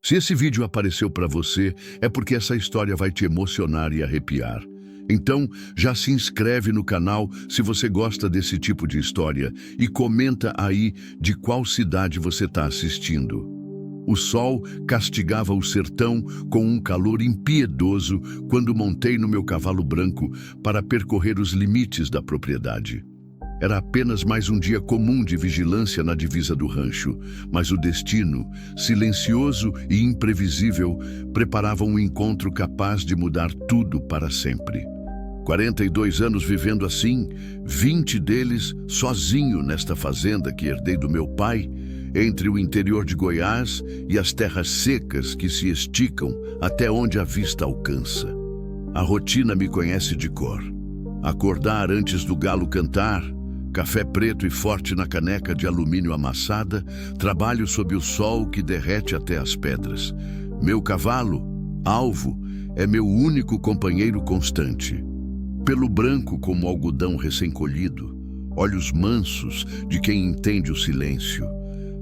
Se esse vídeo apareceu para você, é porque essa história vai te emocionar e arrepiar. Então, já se inscreve no canal se você gosta desse tipo de história e comenta aí de qual cidade você está assistindo. O sol castigava o sertão com um calor impiedoso quando montei no meu cavalo branco para percorrer os limites da propriedade. Era apenas mais um dia comum de vigilância na divisa do rancho, mas o destino, silencioso e imprevisível, preparava um encontro capaz de mudar tudo para sempre. 42 anos vivendo assim, 20 deles sozinho nesta fazenda que herdei do meu pai, entre o interior de Goiás e as terras secas que se esticam até onde a vista alcança. A rotina me conhece de cor. Acordar antes do galo cantar, café preto e forte na caneca de alumínio amassada, trabalho sob o sol que derrete até as pedras. Meu cavalo, Alvo, é meu único companheiro constante. Pelo branco como algodão recém-colhido, olhos mansos de quem entende o silêncio,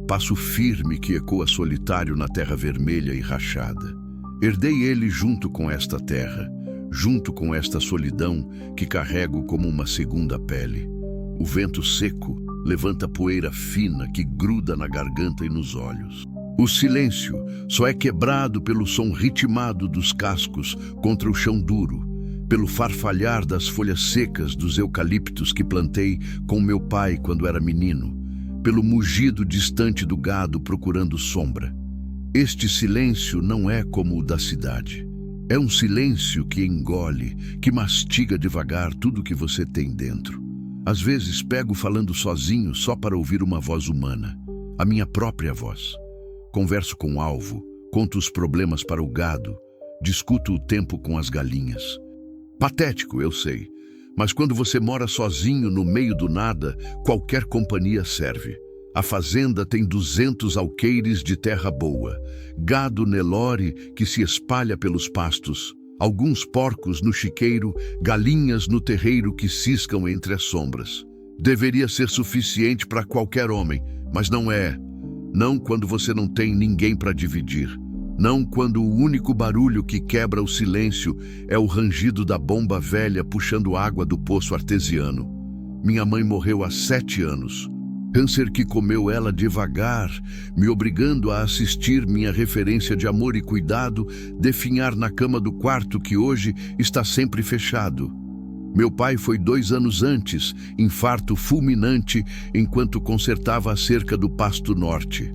passo firme que ecoa solitário na terra vermelha e rachada. Herdei ele junto com esta terra, junto com esta solidão que carrego como uma segunda pele. O vento seco levanta poeira fina que gruda na garganta e nos olhos. O silêncio só é quebrado pelo som ritmado dos cascos contra o chão duro, pelo farfalhar das folhas secas dos eucaliptos que plantei com meu pai quando era menino, pelo mugido distante do gado procurando sombra. Este silêncio não é como o da cidade. É um silêncio que engole, que mastiga devagar tudo que você tem dentro. Às vezes pego falando sozinho só para ouvir uma voz humana, a minha própria voz. Converso com o Alvo, conto os problemas para o gado, discuto o tempo com as galinhas. Patético, eu sei, mas quando você mora sozinho no meio do nada, qualquer companhia serve. A fazenda tem 200 alqueires de terra boa, gado Nelore que se espalha pelos pastos, alguns porcos no chiqueiro, galinhas no terreiro que ciscam entre as sombras. Deveria ser suficiente para qualquer homem, mas não é. Não quando você não tem ninguém para dividir. Não quando o único barulho que quebra o silêncio é o rangido da bomba velha puxando água do poço artesiano. Minha mãe morreu há 7 anos. Câncer que comeu ela devagar, me obrigando a assistir minha referência de amor e cuidado definhar na cama do quarto que hoje está sempre fechado. Meu pai foi 2 anos antes, infarto fulminante, enquanto consertava a cerca do Pasto Norte.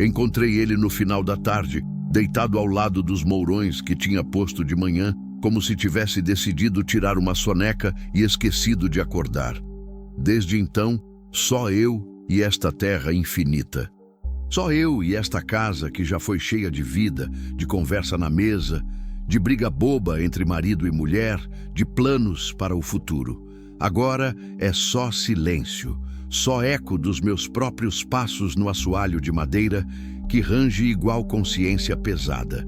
Encontrei ele no final da tarde, deitado ao lado dos mourões que tinha posto de manhã, como se tivesse decidido tirar uma soneca e esquecido de acordar. Desde então, só eu e esta terra infinita. Só eu e esta casa que já foi cheia de vida, de conversa na mesa, de briga boba entre marido e mulher, de planos para o futuro. Agora é só silêncio, só eco dos meus próprios passos no assoalho de madeira que range igual consciência pesada.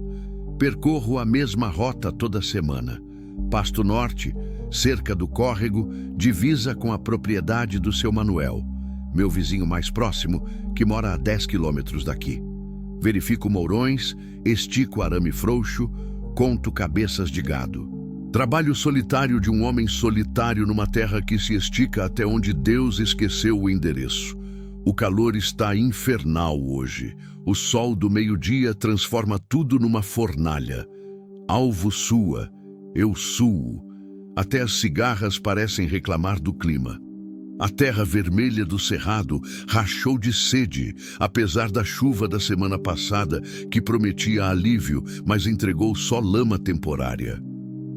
Percorro a mesma rota toda semana. Pasto Norte, cerca do córrego, divisa com a propriedade do seu Manuel, meu vizinho mais próximo, que mora a 10 quilômetros daqui. Verifico mourões, estico arame frouxo, conto cabeças de gado. Trabalho solitário de um homem solitário numa terra que se estica até onde Deus esqueceu o endereço. O calor está infernal hoje. O sol do meio-dia transforma tudo numa fornalha. Alvo sua, eu suo. Até as cigarras parecem reclamar do clima. A terra vermelha do cerrado rachou de sede, apesar da chuva da semana passada que prometia alívio, mas entregou só lama temporária.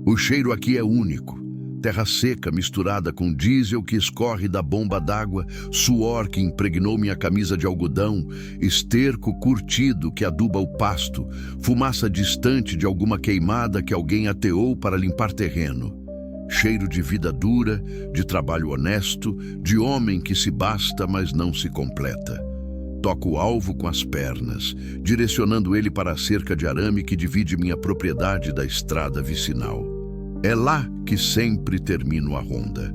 O cheiro aqui é único. Terra seca misturada com diesel que escorre da bomba d'água, suor que impregnou minha camisa de algodão, esterco curtido que aduba o pasto, fumaça distante de alguma queimada que alguém ateou para limpar terreno. Cheiro de vida dura, de trabalho honesto, de homem que se basta, mas não se completa. Toco o alvo com as pernas, direcionando ele para a cerca de arame que divide minha propriedade da estrada vicinal. É lá que sempre termino a ronda.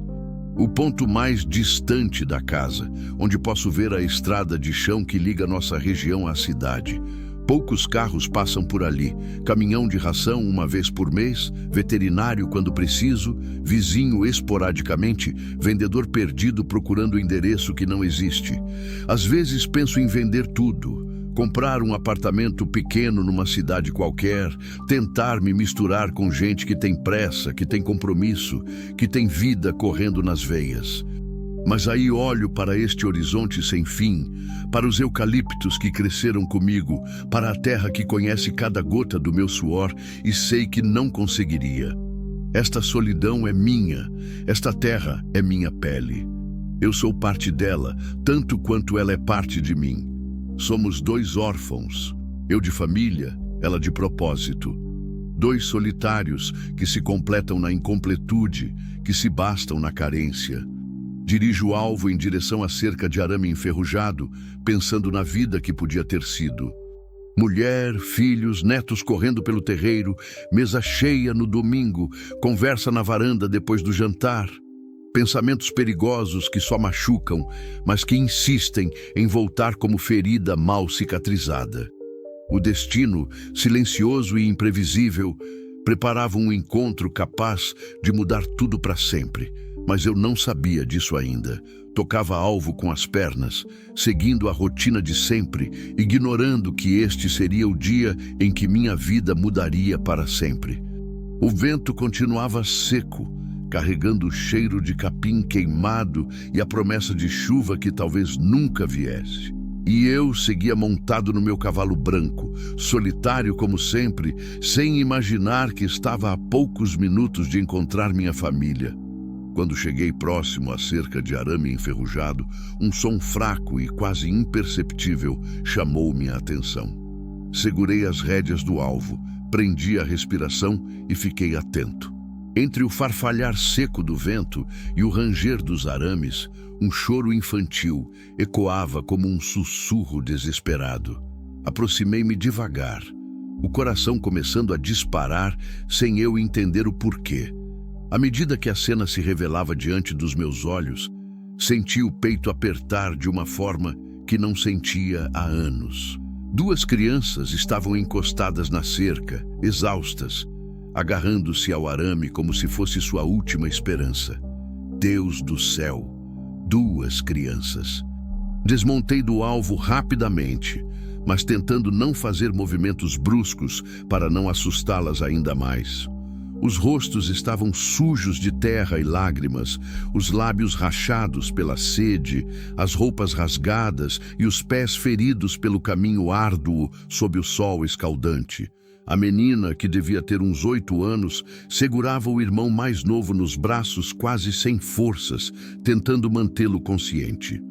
O ponto mais distante da casa, onde posso ver a estrada de chão que liga nossa região à cidade. Poucos carros passam por ali. Caminhão de ração uma vez por mês, veterinário quando preciso, vizinho esporadicamente, vendedor perdido procurando endereço que não existe. Às vezes penso em vender tudo, comprar um apartamento pequeno numa cidade qualquer, tentar me misturar com gente que tem pressa, que tem compromisso, que tem vida correndo nas veias. Mas aí olho para este horizonte sem fim, para os eucaliptos que cresceram comigo, para a terra que conhece cada gota do meu suor e sei que não conseguiria. Esta solidão é minha, esta terra é minha pele. Eu sou parte dela, tanto quanto ela é parte de mim. Somos dois órfãos, eu de família, ela de propósito. Dois solitários que se completam na incompletude, que se bastam na carência. Dirijo o alvo em direção à cerca de arame enferrujado, pensando na vida que podia ter sido. Mulher, filhos, netos correndo pelo terreiro, mesa cheia no domingo, conversa na varanda depois do jantar. Pensamentos perigosos que só machucam, mas que insistem em voltar como ferida mal cicatrizada. O destino, silencioso e imprevisível, preparava um encontro capaz de mudar tudo para sempre. Mas eu não sabia disso ainda. Tocava alvo com as pernas, seguindo a rotina de sempre, ignorando que este seria o dia em que minha vida mudaria para sempre. O vento continuava seco, carregando o cheiro de capim queimado e a promessa de chuva que talvez nunca viesse. E eu seguia montado no meu cavalo branco, solitário como sempre, sem imaginar que estava a poucos minutos de encontrar minha família. Quando cheguei próximo à cerca de arame enferrujado, um som fraco e quase imperceptível chamou minha atenção. Segurei as rédeas do alvo, prendi a respiração e fiquei atento. Entre o farfalhar seco do vento e o ranger dos arames, um choro infantil ecoava como um sussurro desesperado. Aproximei-me devagar, o coração começando a disparar sem eu entender o porquê. À medida que a cena se revelava diante dos meus olhos, senti o peito apertar de uma forma que não sentia há anos. Duas crianças estavam encostadas na cerca, exaustas, agarrando-se ao arame como se fosse sua última esperança. Deus do céu! Duas crianças. Desmontei do alvo rapidamente, mas tentando não fazer movimentos bruscos para não assustá-las ainda mais. Os rostos estavam sujos de terra e lágrimas, os lábios rachados pela sede, as roupas rasgadas e os pés feridos pelo caminho árduo sob o sol escaldante. A menina, que devia ter uns 8 anos, segurava o irmão mais novo nos braços quase sem forças, tentando mantê-lo consciente.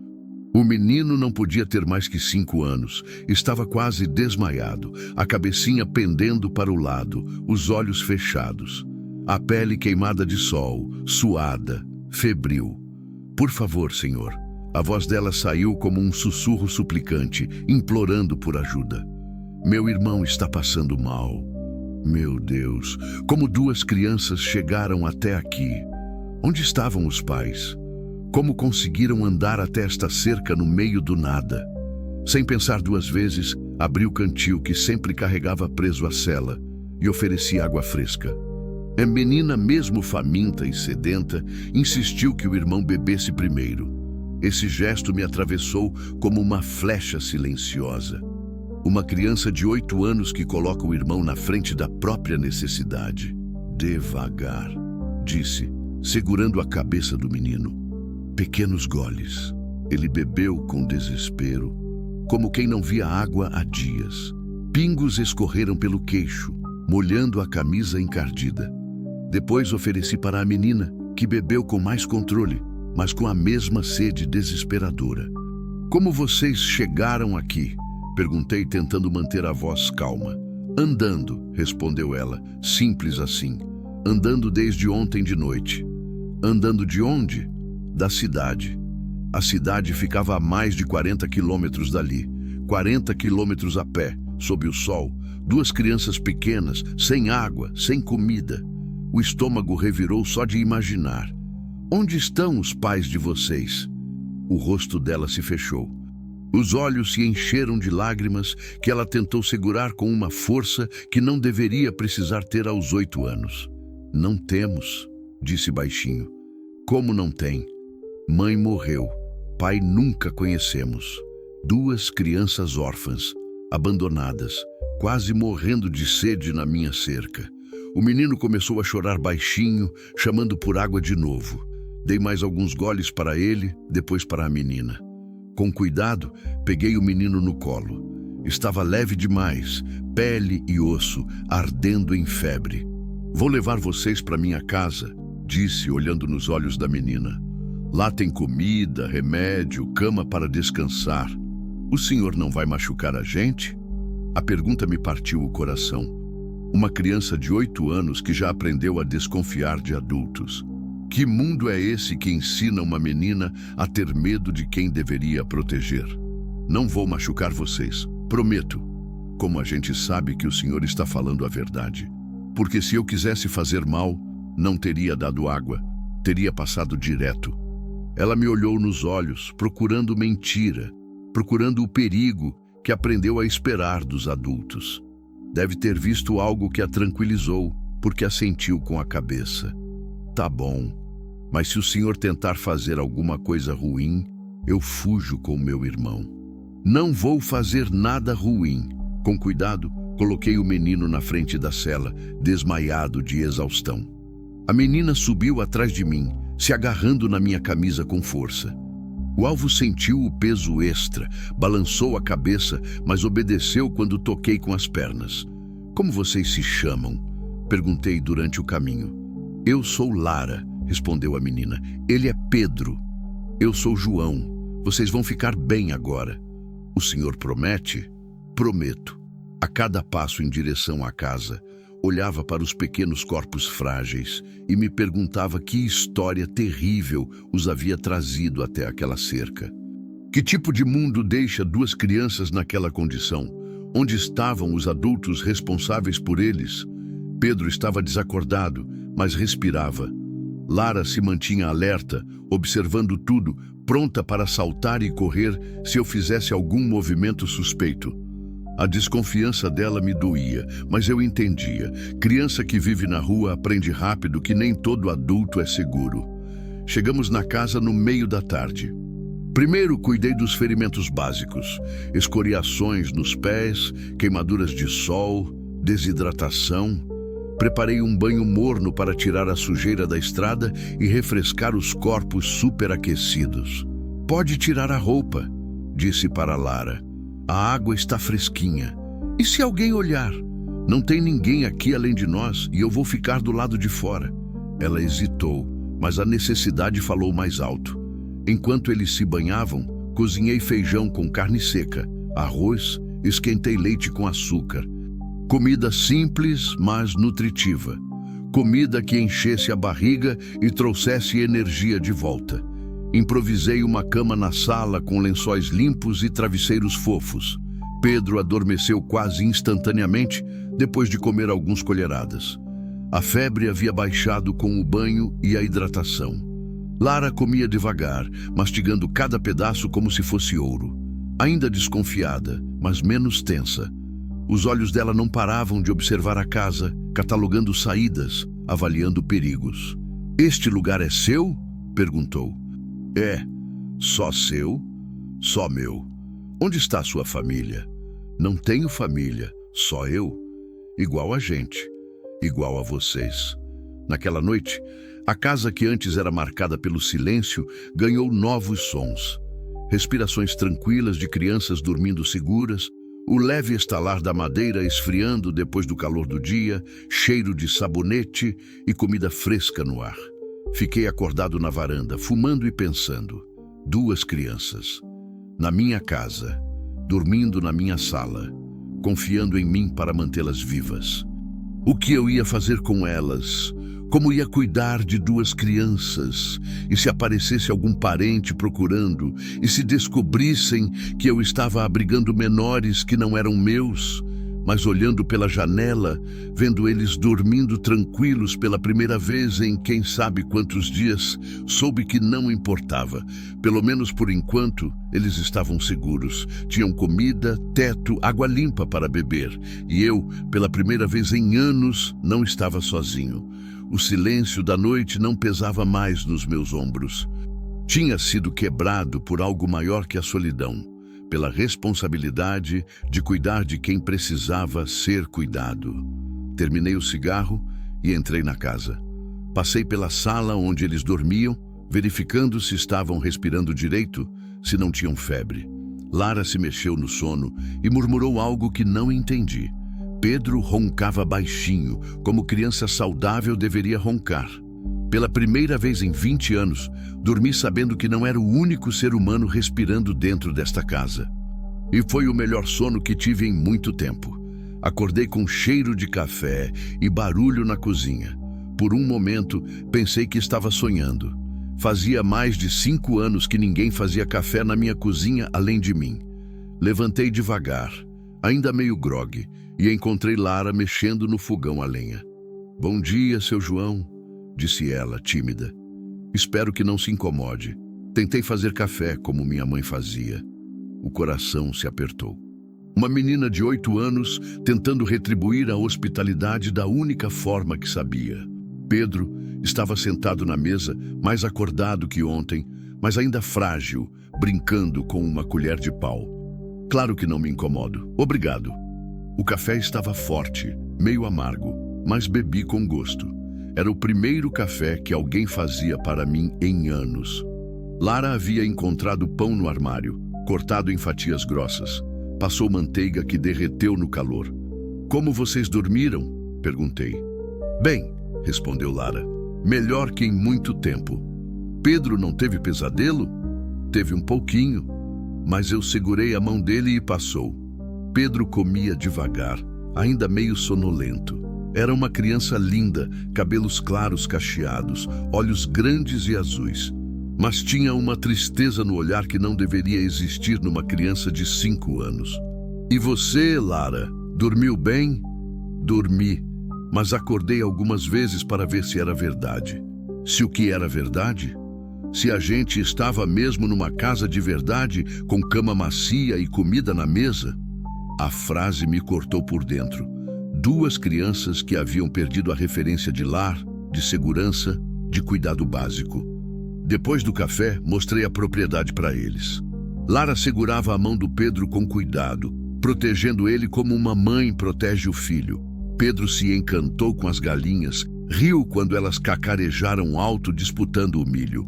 O menino não podia ter mais que 5 anos. Estava quase desmaiado, a cabecinha pendendo para o lado, os olhos fechados. A pele queimada de sol, suada, febril. "Por favor, senhor." A voz dela saiu como um sussurro suplicante, implorando por ajuda. "Meu irmão está passando mal." Meu Deus, como duas crianças chegaram até aqui? Onde estavam os pais? Como conseguiram andar até esta cerca no meio do nada? Sem pensar duas vezes, abri o cantil que sempre carregava preso à sela e ofereci água fresca. A menina, mesmo faminta e sedenta, insistiu que o irmão bebesse primeiro. Esse gesto me atravessou como uma flecha silenciosa. Uma criança de 8 anos que coloca o irmão na frente da própria necessidade. "Devagar", disse, segurando a cabeça do menino. Pequenos goles. Ele bebeu com desespero, como quem não via água há dias. Pingos escorreram pelo queixo, molhando a camisa encardida. Depois ofereci para a menina, que bebeu com mais controle, mas com a mesma sede desesperadora. "Como vocês chegaram aqui?" perguntei, tentando manter a voz calma. "Andando", respondeu ela, simples assim. "Andando desde ontem de noite." "Andando de onde?" "Da cidade." A cidade ficava a mais de 40 quilômetros dali. 40 quilômetros a pé, sob o sol. Duas crianças pequenas, sem água, sem comida. O estômago revirou só de imaginar. "Onde estão os pais de vocês?" O rosto dela se fechou. Os olhos se encheram de lágrimas que ela tentou segurar com uma força que não deveria precisar ter aos 8 anos. Não temos, disse baixinho. Como não tem? Mãe morreu, pai nunca conhecemos. 2 crianças órfãs, abandonadas, quase morrendo de sede na minha cerca. O menino começou a chorar baixinho, chamando por água de novo. Dei mais alguns goles para ele, depois para a menina. Com cuidado, peguei o menino no colo. Estava leve demais, pele e osso, ardendo em febre. Vou levar vocês para minha casa, disse, olhando nos olhos da menina. Lá tem comida, remédio, cama para descansar. O senhor não vai machucar a gente? A pergunta me partiu o coração. Uma criança de 8 anos que já aprendeu a desconfiar de adultos. Que mundo é esse que ensina uma menina a ter medo de quem deveria proteger? Não vou machucar vocês, prometo. Como a gente sabe que o senhor está falando a verdade? Porque se eu quisesse fazer mal, não teria dado água, teria passado direto. Ela me olhou nos olhos, procurando mentira, procurando o perigo que aprendeu a esperar dos adultos. Deve ter visto algo que a tranquilizou, porque assentiu com a cabeça. Tá bom, mas se o senhor tentar fazer alguma coisa ruim, eu fujo com meu irmão. Não vou fazer nada ruim. Com cuidado, coloquei o menino na frente da cela, desmaiado de exaustão. A menina subiu atrás de mim, se agarrando na minha camisa com força. O alvo sentiu o peso extra, balançou a cabeça, mas obedeceu quando toquei com as pernas. Como vocês se chamam? Perguntei durante o caminho. Eu sou Lara, respondeu a menina. Ele é Pedro. Eu sou João. Vocês vão ficar bem agora. O senhor promete? Prometo. A cada passo em direção à casa, olhava para os pequenos corpos frágeis e me perguntava que história terrível os havia trazido até aquela cerca. Que tipo de mundo deixa 2 crianças naquela condição? Onde estavam os adultos responsáveis por eles? Pedro estava desacordado, mas respirava. Lara se mantinha alerta, observando tudo, pronta para saltar e correr se eu fizesse algum movimento suspeito. A desconfiança dela me doía, mas eu entendia. Criança que vive na rua aprende rápido que nem todo adulto é seguro. Chegamos na casa no meio da tarde. Primeiro cuidei dos ferimentos básicos, escoriações nos pés, queimaduras de sol, desidratação. Preparei um banho morno para tirar a sujeira da estrada e refrescar os corpos superaquecidos. Pode tirar a roupa, disse para Lara. A água está fresquinha. E se alguém olhar? Não tem ninguém aqui além de nós e eu vou ficar do lado de fora. Ela hesitou, mas a necessidade falou mais alto. Enquanto eles se banhavam, cozinhei feijão com carne seca, arroz, esquentei leite com açúcar. Comida simples, mas nutritiva. Comida que enchesse a barriga e trouxesse energia de volta. Improvisei uma cama na sala com lençóis limpos e travesseiros fofos. Pedro adormeceu quase instantaneamente depois de comer algumas colheradas. A febre havia baixado com o banho e a hidratação. Lara comia devagar, mastigando cada pedaço como se fosse ouro. Ainda desconfiada, mas menos tensa. Os olhos dela não paravam de observar a casa, catalogando saídas, avaliando perigos. Este lugar é seu? Perguntou. É. Só seu? Só meu. Onde está sua família? Não tenho família, só eu. Igual a gente. Igual a vocês. Naquela noite, a casa que antes era marcada pelo silêncio ganhou novos sons. Respirações tranquilas de crianças dormindo seguras, o leve estalar da madeira esfriando depois do calor do dia, cheiro de sabonete e comida fresca no ar. Fiquei acordado na varanda, fumando e pensando. 2 crianças. Na minha casa, dormindo na minha sala, confiando em mim para mantê-las vivas. O que eu ia fazer com elas? Como ia cuidar de 2 crianças? E se aparecesse algum parente procurando? E se descobrissem que eu estava abrigando menores que não eram meus? mas olhando pela janela, vendo eles dormindo tranquilos pela primeira vez em quem sabe quantos dias, soube que não importava. Pelo menos por enquanto, eles estavam seguros. Tinham comida, teto, água limpa para beber. E eu, pela primeira vez em anos, não estava sozinho. O silêncio da noite não pesava mais nos meus ombros. Tinha sido quebrado por algo maior que a solidão, pela responsabilidade de cuidar de quem precisava ser cuidado. Terminei o cigarro e entrei na casa. Passei pela sala onde eles dormiam, verificando se estavam respirando direito, se não tinham febre. Lara se mexeu no sono e murmurou algo que não entendi. Pedro roncava baixinho, como criança saudável deveria roncar. Pela primeira vez em 20 anos, dormi sabendo que não era o único ser humano respirando dentro desta casa. E foi o melhor sono que tive em muito tempo. Acordei com cheiro de café e barulho na cozinha. Por um momento, pensei que estava sonhando. Fazia mais de 5 anos que ninguém fazia café na minha cozinha além de mim. Levantei devagar, ainda meio grogue, e encontrei Lara mexendo no fogão a lenha. "Bom dia, seu João", disse ela, tímida. "Espero que não se incomode. Tentei fazer café como minha mãe fazia." O coração se apertou. Uma menina de 8 anos tentando retribuir a hospitalidade da única forma que sabia. Pedro estava sentado na mesa, mais acordado que ontem, mas ainda frágil, brincando com uma colher de pau. "Claro que não me incomodo. Obrigado." O café estava forte, meio amargo, mas bebi com gosto. Era o primeiro café que alguém fazia para mim em anos. Lara havia encontrado pão no armário, cortado em fatias grossas. Passou manteiga que derreteu no calor. "Como vocês dormiram?" perguntei. "Bem", respondeu Lara. "Melhor que em muito tempo." "Pedro não teve pesadelo?" "Teve um pouquinho, mas eu segurei a mão dele e passou." Pedro comia devagar, ainda meio sonolento. Era uma criança linda, cabelos claros cacheados, olhos grandes e azuis. Mas tinha uma tristeza no olhar que não deveria existir numa criança de 5 anos. "E você, Lara, dormiu bem?" "Dormi, mas acordei algumas vezes para ver se era verdade." Se o que era verdade? Se a gente estava mesmo numa casa de verdade, com cama macia e comida na mesa? A frase me cortou por dentro. 2 crianças que haviam perdido a referência de lar, de segurança, de cuidado básico. Depois do café, mostrei a propriedade para eles. Lara segurava a mão do Pedro com cuidado, protegendo ele como uma mãe protege o filho. Pedro se encantou com as galinhas, riu quando elas cacarejaram alto disputando o milho.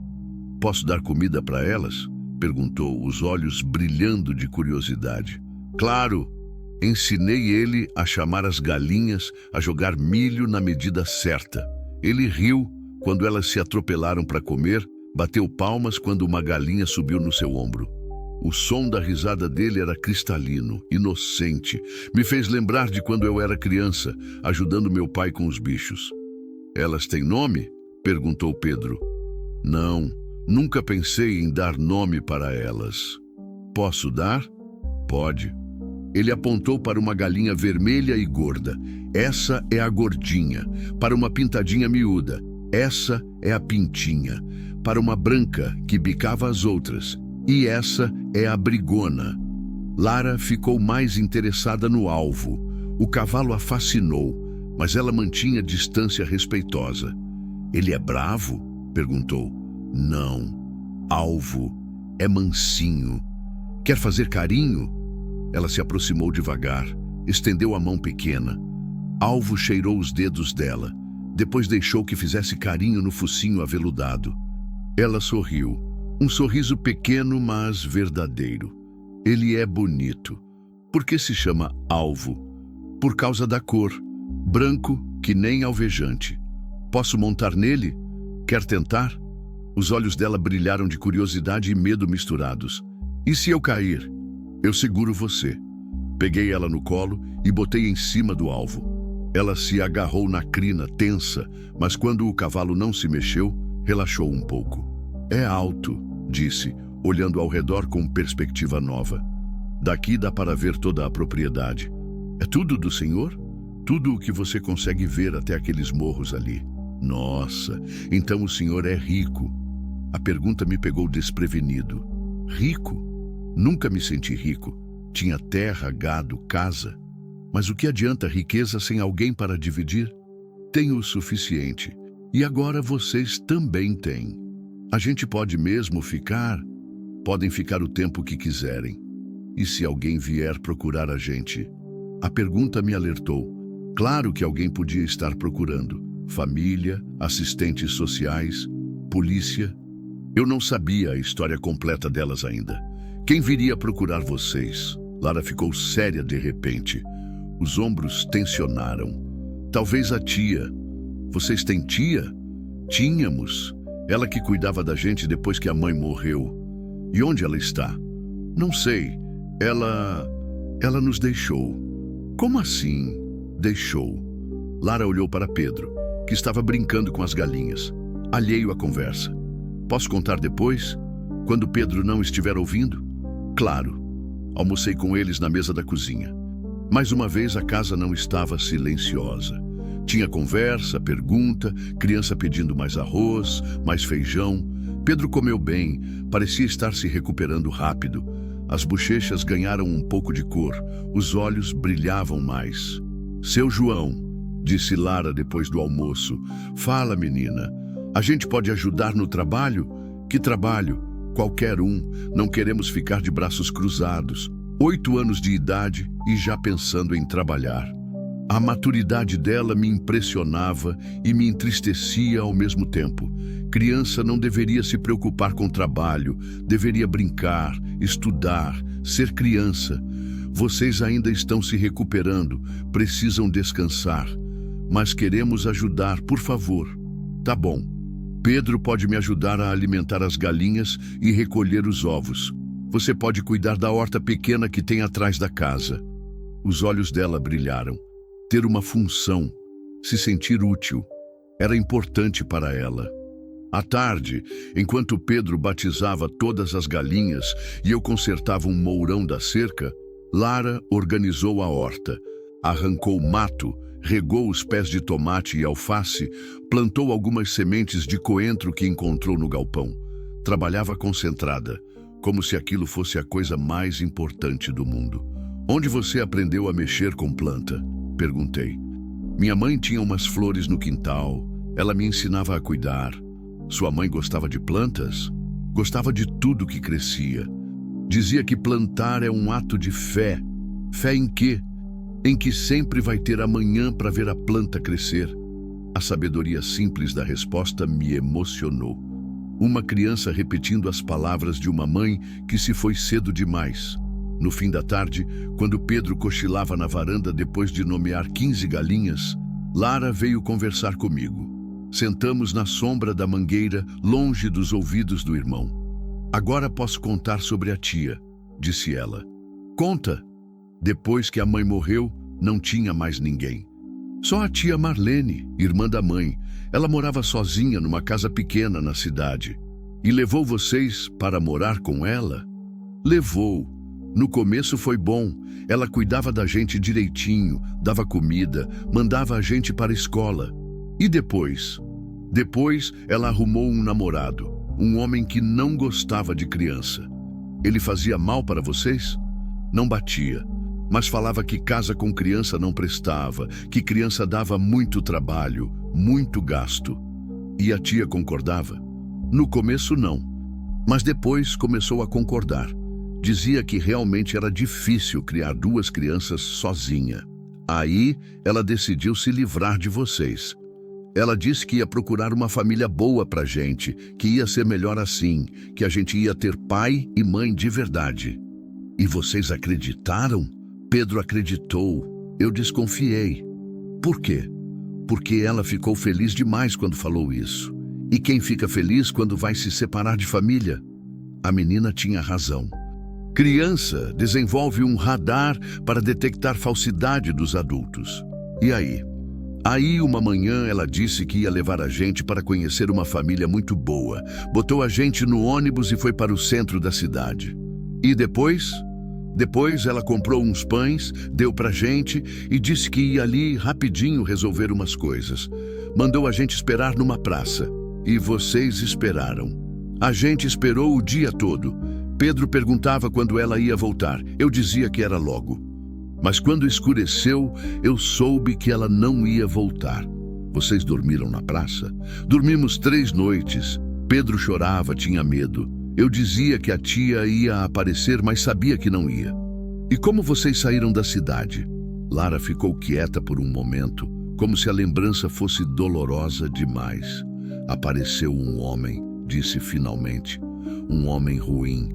"Posso dar comida para elas?" perguntou, os olhos brilhando de curiosidade. "Claro!" Ensinei ele a chamar as galinhas, a jogar milho na medida certa. Ele riu quando elas se atropelaram para comer, bateu palmas quando uma galinha subiu no seu ombro. O som da risada dele era cristalino, inocente. Me fez lembrar de quando eu era criança, ajudando meu pai com os bichos. "Elas têm nome?" perguntou Pedro. "Não, nunca pensei em dar nome para elas." "Posso dar?" "Pode." Ele apontou para uma galinha vermelha e gorda. "Essa é a gordinha." Para uma pintadinha miúda. "Essa é a pintinha." Para uma branca que bicava as outras. "E essa é a brigona." Lara ficou mais interessada no alvo. O cavalo a fascinou, mas ela mantinha distância respeitosa. "Ele é bravo?" perguntou. "Não. Alvo. É mansinho. Quer fazer carinho?" Ela se aproximou devagar, estendeu a mão pequena. Alvo cheirou os dedos dela, depois deixou que fizesse carinho no focinho aveludado. Ela sorriu, um sorriso pequeno, mas verdadeiro. "Ele é bonito." "Por que se chama Alvo?" "Por causa da cor, branco que nem alvejante." "Posso montar nele? Quer tentar?" Os olhos dela brilharam de curiosidade e medo misturados. "E se eu cair?" "Eu seguro você." Peguei ela no colo e botei em cima do alvo. Ela se agarrou na crina, tensa, mas quando o cavalo não se mexeu, relaxou um pouco. "É alto", disse, olhando ao redor com perspectiva nova. "Daqui dá para ver toda a propriedade." É tudo do Senhor? Tudo o que você consegue ver até aqueles morros ali. Nossa, então o Senhor é rico. A pergunta me pegou desprevenido. Rico? Nunca me senti rico. Tinha terra, gado, casa. Mas o que adianta riqueza sem alguém para dividir? Tenho o suficiente. E agora vocês também têm. A gente pode mesmo ficar? Podem ficar o tempo que quiserem. E se alguém vier procurar a gente? A pergunta me alertou. Claro que alguém podia estar procurando. Família, assistentes sociais, polícia. Eu não sabia a história completa delas ainda. Quem viria procurar vocês? Lara ficou séria de repente. Os ombros tensionaram. Talvez a tia. Vocês têm tia? Tínhamos. Ela que cuidava da gente depois que a mãe morreu. E onde ela está? Não sei. Ela nos deixou. Como assim? Deixou. Lara olhou para Pedro, que estava brincando com as galinhas, alheio à conversa. Posso contar depois? Quando Pedro não estiver ouvindo? Claro. Almocei com eles na mesa da cozinha. Mais uma vez a casa não estava silenciosa. Tinha conversa, pergunta, criança pedindo mais arroz, mais feijão. Pedro comeu bem, parecia estar se recuperando rápido. As bochechas ganharam um pouco de cor, os olhos brilhavam mais. Seu João, disse Lara depois do almoço. Fala, menina. A gente pode ajudar no trabalho? Que trabalho? Qualquer um. Não queremos ficar de braços cruzados. 8 anos de idade e já pensando em trabalhar. A maturidade dela me impressionava e me entristecia ao mesmo tempo. Criança não deveria se preocupar com trabalho, deveria brincar, estudar, ser criança. Vocês ainda estão se recuperando, precisam descansar. Mas queremos ajudar, por favor. Tá bom. Pedro pode me ajudar a alimentar as galinhas e recolher os ovos. Você pode cuidar da horta pequena que tem atrás da casa. Os olhos dela brilharam. Ter uma função, se sentir útil, era importante para ela. À tarde, enquanto Pedro batizava todas as galinhas e eu consertava um mourão da cerca, Lara organizou a horta, arrancou mato, regou os pés de tomate e alface, plantou algumas sementes de coentro que encontrou no galpão. Trabalhava concentrada, como se aquilo fosse a coisa mais importante do mundo. Onde você aprendeu a mexer com planta? Perguntei. Minha mãe tinha umas flores no quintal. Ela me ensinava a cuidar. Sua mãe gostava de plantas? Gostava de tudo que crescia. Dizia que plantar é um ato de fé. Fé em quê? Em que sempre vai ter amanhã para ver a planta crescer. A sabedoria simples da resposta me emocionou. Uma criança repetindo as palavras de uma mãe que se foi cedo demais. No fim da tarde, quando Pedro cochilava na varanda depois de nomear 15 galinhas, Lara veio conversar comigo. Sentamos na sombra da mangueira, longe dos ouvidos do irmão. Agora posso contar sobre a tia, disse ela. Conta. Depois que a mãe morreu, não tinha mais ninguém. Só a tia Marlene, irmã da mãe. Ela morava sozinha numa casa pequena na cidade. E levou vocês para morar com ela? Levou. No começo foi bom. Ela cuidava da gente direitinho, dava comida, mandava a gente para a escola. E depois? Depois ela arrumou um namorado, um homem que não gostava de criança. Ele fazia mal para vocês? Não batia, mas falava que casa com criança não prestava, que criança dava muito trabalho, muito gasto. E a tia concordava? No começo não, mas depois começou a concordar. Dizia que realmente era difícil criar 2 crianças sozinha. Aí ela decidiu se livrar de vocês. Ela disse que ia procurar uma família boa pra gente, que ia ser melhor assim, que a gente ia ter pai e mãe de verdade. E vocês acreditaram? Pedro acreditou. Eu desconfiei. Por quê? Porque ela ficou feliz demais quando falou isso. E quem fica feliz quando vai se separar de família? A menina tinha razão. Criança desenvolve um radar para detectar falsidade dos adultos. E aí? Aí uma manhã ela disse que ia levar a gente para conhecer uma família muito boa. Botou a gente no ônibus e foi para o centro da cidade. E depois? Depois ela comprou uns pães, deu pra gente e disse que ia ali rapidinho resolver umas coisas. Mandou a gente esperar numa praça. E vocês esperaram. A gente esperou o dia todo. Pedro perguntava quando ela ia voltar. Eu dizia que era logo. Mas quando escureceu, eu soube que ela não ia voltar. Vocês dormiram na praça? Dormimos 3 noites. Pedro chorava, tinha medo. Eu dizia que a tia ia aparecer, mas sabia que não ia. E como vocês saíram da cidade? Lara ficou quieta por um momento, como se a lembrança fosse dolorosa demais. Apareceu um homem, disse finalmente. Um homem ruim.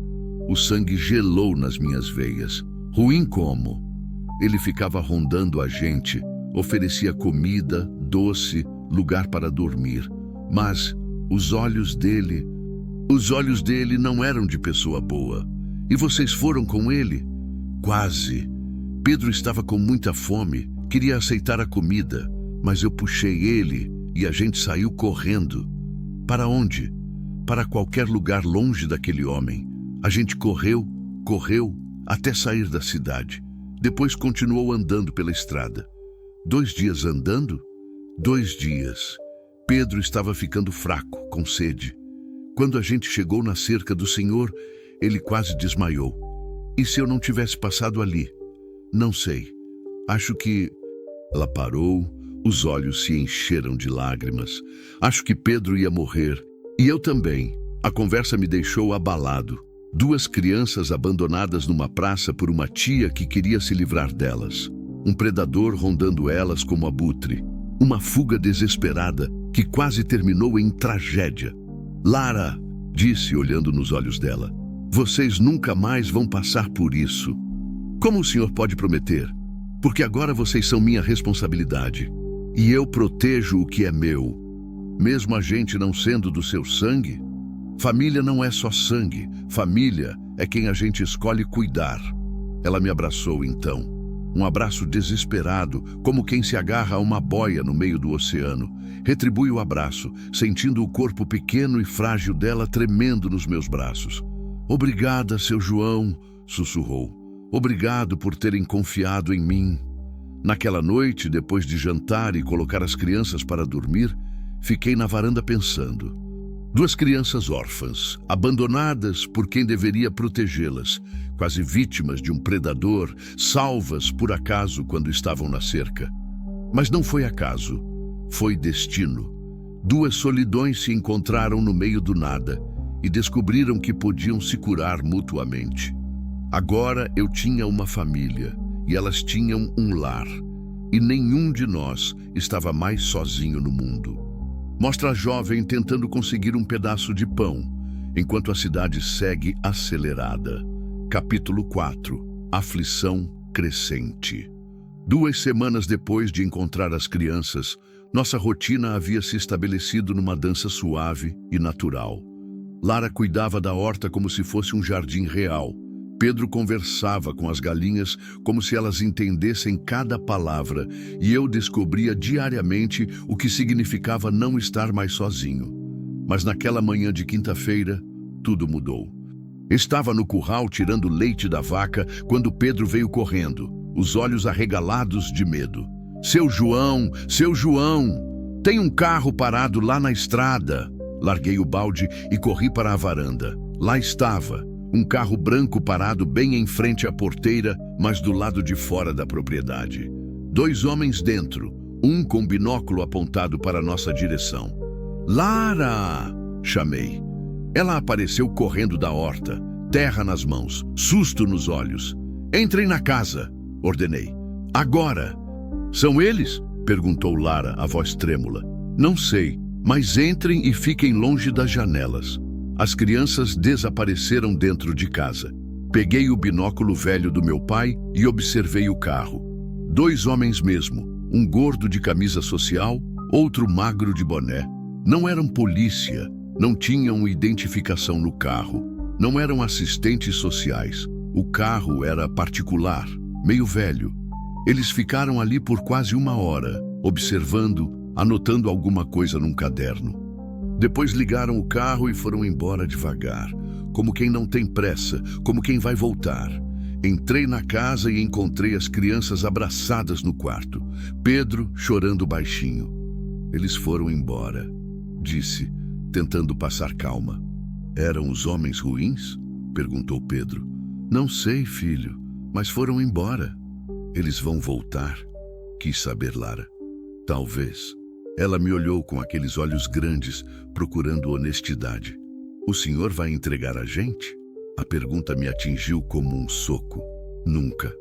O sangue gelou nas minhas veias. Ruim como? Ele ficava rondando a gente, oferecia comida, doce, lugar para dormir. Mas os olhos dele não eram de pessoa boa. E vocês foram com ele? Quase. Pedro estava com muita fome, queria aceitar a comida, mas eu puxei ele e a gente saiu correndo. Para onde? Para qualquer lugar longe daquele homem. A gente correu, até sair da cidade. Depois continuou andando pela estrada. 2 dias andando? 2 dias. Pedro estava ficando fraco, com sede. Quando a gente chegou na cerca do Senhor, ele quase desmaiou. E se eu não tivesse passado ali? Não sei. Acho que... Ela parou, os olhos se encheram de lágrimas. Acho que Pedro ia morrer. E eu também. A conversa me deixou abalado. 2 crianças abandonadas numa praça por uma tia que queria se livrar delas. Um predador rondando elas como abutre. Uma fuga desesperada que quase terminou em tragédia. Lara, disse olhando nos olhos dela, vocês nunca mais vão passar por isso. Como o senhor pode prometer? Porque agora vocês são minha responsabilidade. E eu protejo o que é meu. Mesmo a gente não sendo do seu sangue? Família não é só sangue. Família é quem a gente escolhe cuidar. Ela me abraçou então. Um abraço desesperado, como quem se agarra a uma boia no meio do oceano. Retribui o abraço, sentindo o corpo pequeno e frágil dela tremendo nos meus braços. Obrigada, seu João, sussurrou. Obrigado por terem confiado em mim. Naquela noite, depois de jantar e colocar as crianças para dormir, fiquei na varanda pensando. 2 crianças órfãs, abandonadas por quem deveria protegê-las, quase vítimas de um predador, salvas por acaso quando estavam na cerca. Mas não foi acaso, foi destino. 2 solidões se encontraram no meio do nada e descobriram que podiam se curar mutuamente. Agora eu tinha uma família e elas tinham um lar, e nenhum de nós estava mais sozinho no mundo. Mostra a jovem tentando conseguir um pedaço de pão, enquanto a cidade segue acelerada. Capítulo 4. Aflição crescente. 2 semanas depois de encontrar as crianças, nossa rotina havia se estabelecido numa dança suave e natural. Lara cuidava da horta como se fosse um jardim real. Pedro conversava com as galinhas como se elas entendessem cada palavra, e eu descobria diariamente o que significava não estar mais sozinho. Mas naquela manhã de quinta-feira, tudo mudou. Estava no curral tirando leite da vaca quando Pedro veio correndo, os olhos arregalados de medo. Seu João, tem um carro parado lá na estrada. Larguei o balde e corri para a varanda. Lá estava. Um carro branco parado bem em frente à porteira, mas do lado de fora da propriedade. 2 homens dentro, um com binóculo apontado para nossa direção. Lara! Chamei. Ela apareceu correndo da horta, terra nas mãos, susto nos olhos. Entrem na casa, ordenei. Agora! São eles? Perguntou Lara, a voz trêmula. Não sei, mas entrem e fiquem longe das janelas. As crianças desapareceram dentro de casa. Peguei o binóculo velho do meu pai e observei o carro. 2 homens mesmo, um gordo de camisa social, outro magro de boné. Não eram polícia, não tinham identificação no carro, não eram assistentes sociais. O carro era particular, meio velho. Eles ficaram ali por quase 1 hora, observando, anotando alguma coisa num caderno. Depois ligaram o carro e foram embora devagar, como quem não tem pressa, como quem vai voltar. Entrei na casa e encontrei as crianças abraçadas no quarto, Pedro chorando baixinho. Eles foram embora, disse, tentando passar calma. Eram os homens ruins? Perguntou Pedro. Não sei, filho, mas foram embora. Eles vão voltar? Quis saber Lara. Talvez. Ela me olhou com aqueles olhos grandes, procurando honestidade. O senhor vai entregar a gente? A pergunta me atingiu como um soco. Nunca.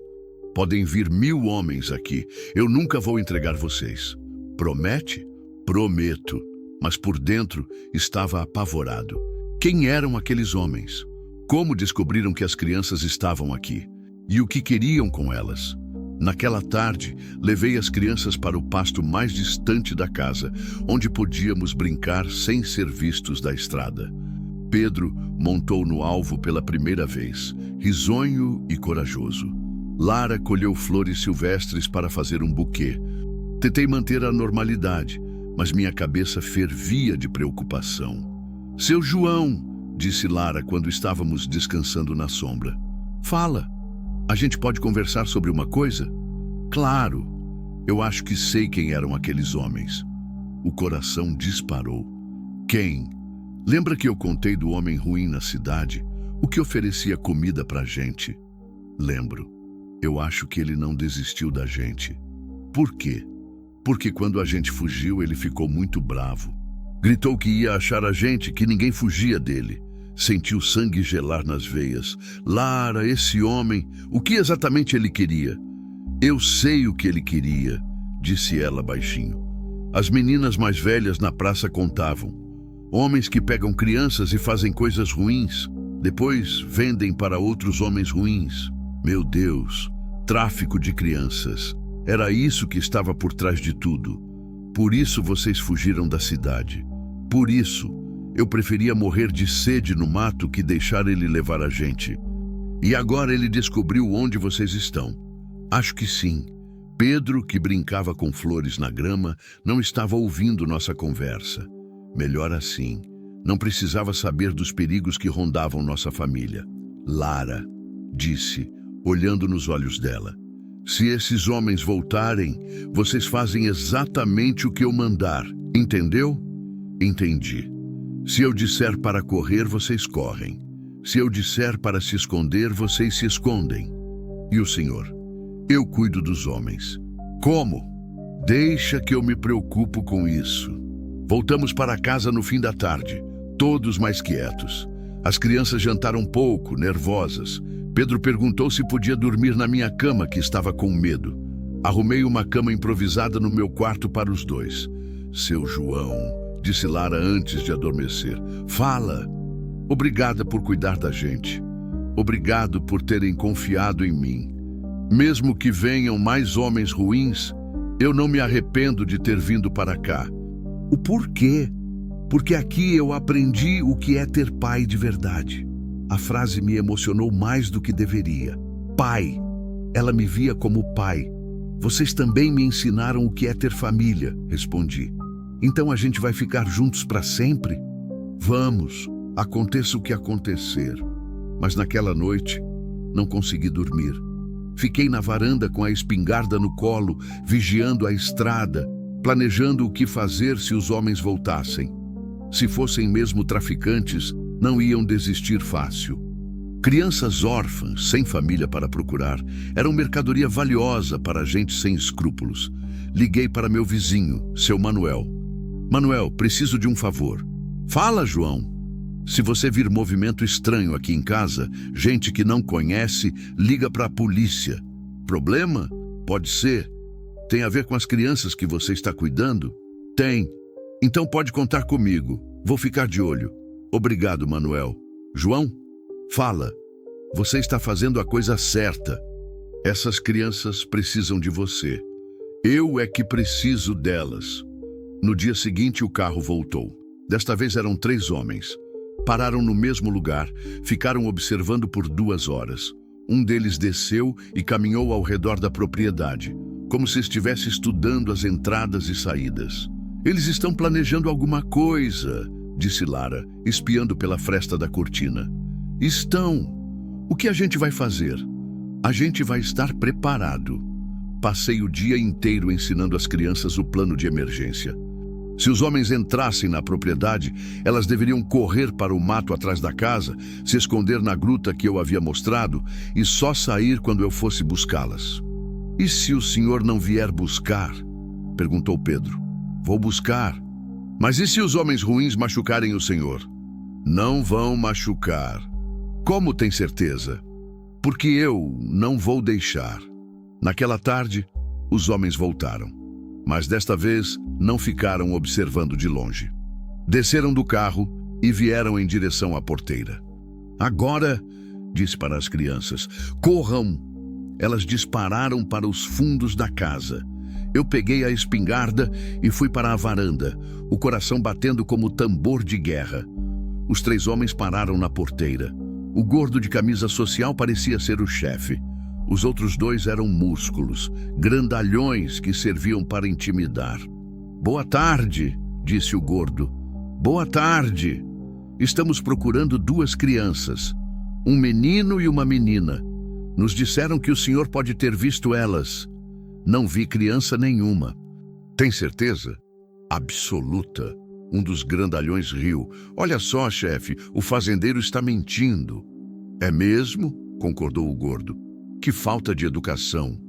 Podem vir 1000 homens aqui. Eu nunca vou entregar vocês. Promete? Prometo. Mas por dentro estava apavorado. Quem eram aqueles homens? Como descobriram que as crianças estavam aqui? E o que queriam com elas? Naquela tarde, levei as crianças para o pasto mais distante da casa, onde podíamos brincar sem ser vistos da estrada. Pedro montou no alvo pela primeira vez, risonho e corajoso. Lara colheu flores silvestres para fazer um buquê. Tentei manter a normalidade, mas minha cabeça fervia de preocupação. Seu João, disse Lara quando estávamos descansando na sombra. Fala. A gente pode conversar sobre uma coisa? Claro. Eu acho que sei quem eram aqueles homens. O coração disparou. Quem? Lembra que eu contei do homem ruim na cidade? O que oferecia comida pra gente? Lembro. Eu acho que ele não desistiu da gente. Por quê? Porque quando a gente fugiu, ele ficou muito bravo. Gritou que ia achar a gente, que ninguém fugia dele. Sentiu sangue gelar nas veias. Lara, esse homem, o que exatamente ele queria? Eu sei o que ele queria, disse ela baixinho. As meninas mais velhas na praça contavam. Homens que pegam crianças e fazem coisas ruins, depois vendem para outros homens ruins. Meu Deus, tráfico de crianças. Era isso que estava por trás de tudo. Por isso vocês fugiram da cidade. Por isso, eu preferia morrer de sede no mato que deixar ele levar a gente. E agora ele descobriu onde vocês estão. Acho que sim. Pedro, que brincava com flores na grama, não estava ouvindo nossa conversa. Melhor assim. Não precisava saber dos perigos que rondavam nossa família. Lara, disse, olhando nos olhos dela. Se esses homens voltarem, vocês fazem exatamente o que eu mandar. Entendeu? Entendi. Se eu disser para correr, vocês correm. Se eu disser para se esconder, vocês se escondem. E o senhor? Eu cuido dos homens. Como? Deixa que eu me preocupo com isso. Voltamos para casa no fim da tarde, todos mais quietos. As crianças jantaram pouco, nervosas. Pedro perguntou se podia dormir na minha cama, que estava com medo. Arrumei uma cama improvisada no meu quarto para os dois. Seu João, disse Lara antes de adormecer. Fala. Obrigada por cuidar da gente. Obrigado por terem confiado em mim. Mesmo que venham mais homens ruins, eu não me arrependo de ter vindo para cá. O porquê? Porque aqui eu aprendi o que é ter pai de verdade. A frase me emocionou mais do que deveria. Pai. Ela me via como pai. Vocês também me ensinaram o que é ter família, respondi. Então a gente vai ficar juntos para sempre? Vamos, aconteça o que acontecer. Mas naquela noite, não consegui dormir. Fiquei na varanda com a espingarda no colo, vigiando a estrada, planejando o que fazer se os homens voltassem. Se fossem mesmo traficantes, não iam desistir fácil. Crianças órfãs, sem família para procurar, eram mercadoria valiosa para gente sem escrúpulos. Liguei para meu vizinho, seu Manuel. Manuel, preciso de um favor. Fala, João. Se você vir movimento estranho aqui em casa, gente que não conhece, liga para a polícia. Problema? Pode ser. Tem a ver com as crianças que você está cuidando? Tem. Então pode contar comigo. Vou ficar de olho. Obrigado, Manuel. João? Fala. Você está fazendo a coisa certa. Essas crianças precisam de você. Eu é que preciso delas. No dia seguinte, o carro voltou. Desta vez eram 3 homens. Pararam no mesmo lugar, ficaram observando por 2 horas. Um deles desceu e caminhou ao redor da propriedade, como se estivesse estudando as entradas e saídas. Eles estão planejando alguma coisa, disse Lara, espiando pela fresta da cortina. Estão. O que a gente vai fazer? A gente vai estar preparado. Passei o dia inteiro ensinando às crianças o plano de emergência. Se os homens entrassem na propriedade, elas deveriam correr para o mato atrás da casa, se esconder na gruta que eu havia mostrado e só sair quando eu fosse buscá-las. E se o senhor não vier buscar? Perguntou Pedro. Vou buscar. Mas e se os homens ruins machucarem o senhor? Não vão machucar. Como tem certeza? Porque eu não vou deixar. Naquela tarde, os homens voltaram. Mas desta vez não ficaram observando de longe. Desceram do carro e vieram em direção à porteira. Agora, disse para as crianças, corram! Elas dispararam para os fundos da casa. Eu peguei a espingarda e fui para a varanda, o coração batendo como tambor de guerra. Os 3 homens pararam na porteira. O gordo de camisa social parecia ser o chefe. Os outros 2 eram músculos, grandalhões que serviam para intimidar. Boa tarde, disse o gordo. Boa tarde. Estamos procurando 2 crianças, um menino e uma menina. Nos disseram que o senhor pode ter visto elas. Não vi criança nenhuma. Tem certeza? Absoluta. Um dos grandalhões riu. Olha só, chefe, o fazendeiro está mentindo. É mesmo? Concordou o gordo. Que falta de educação.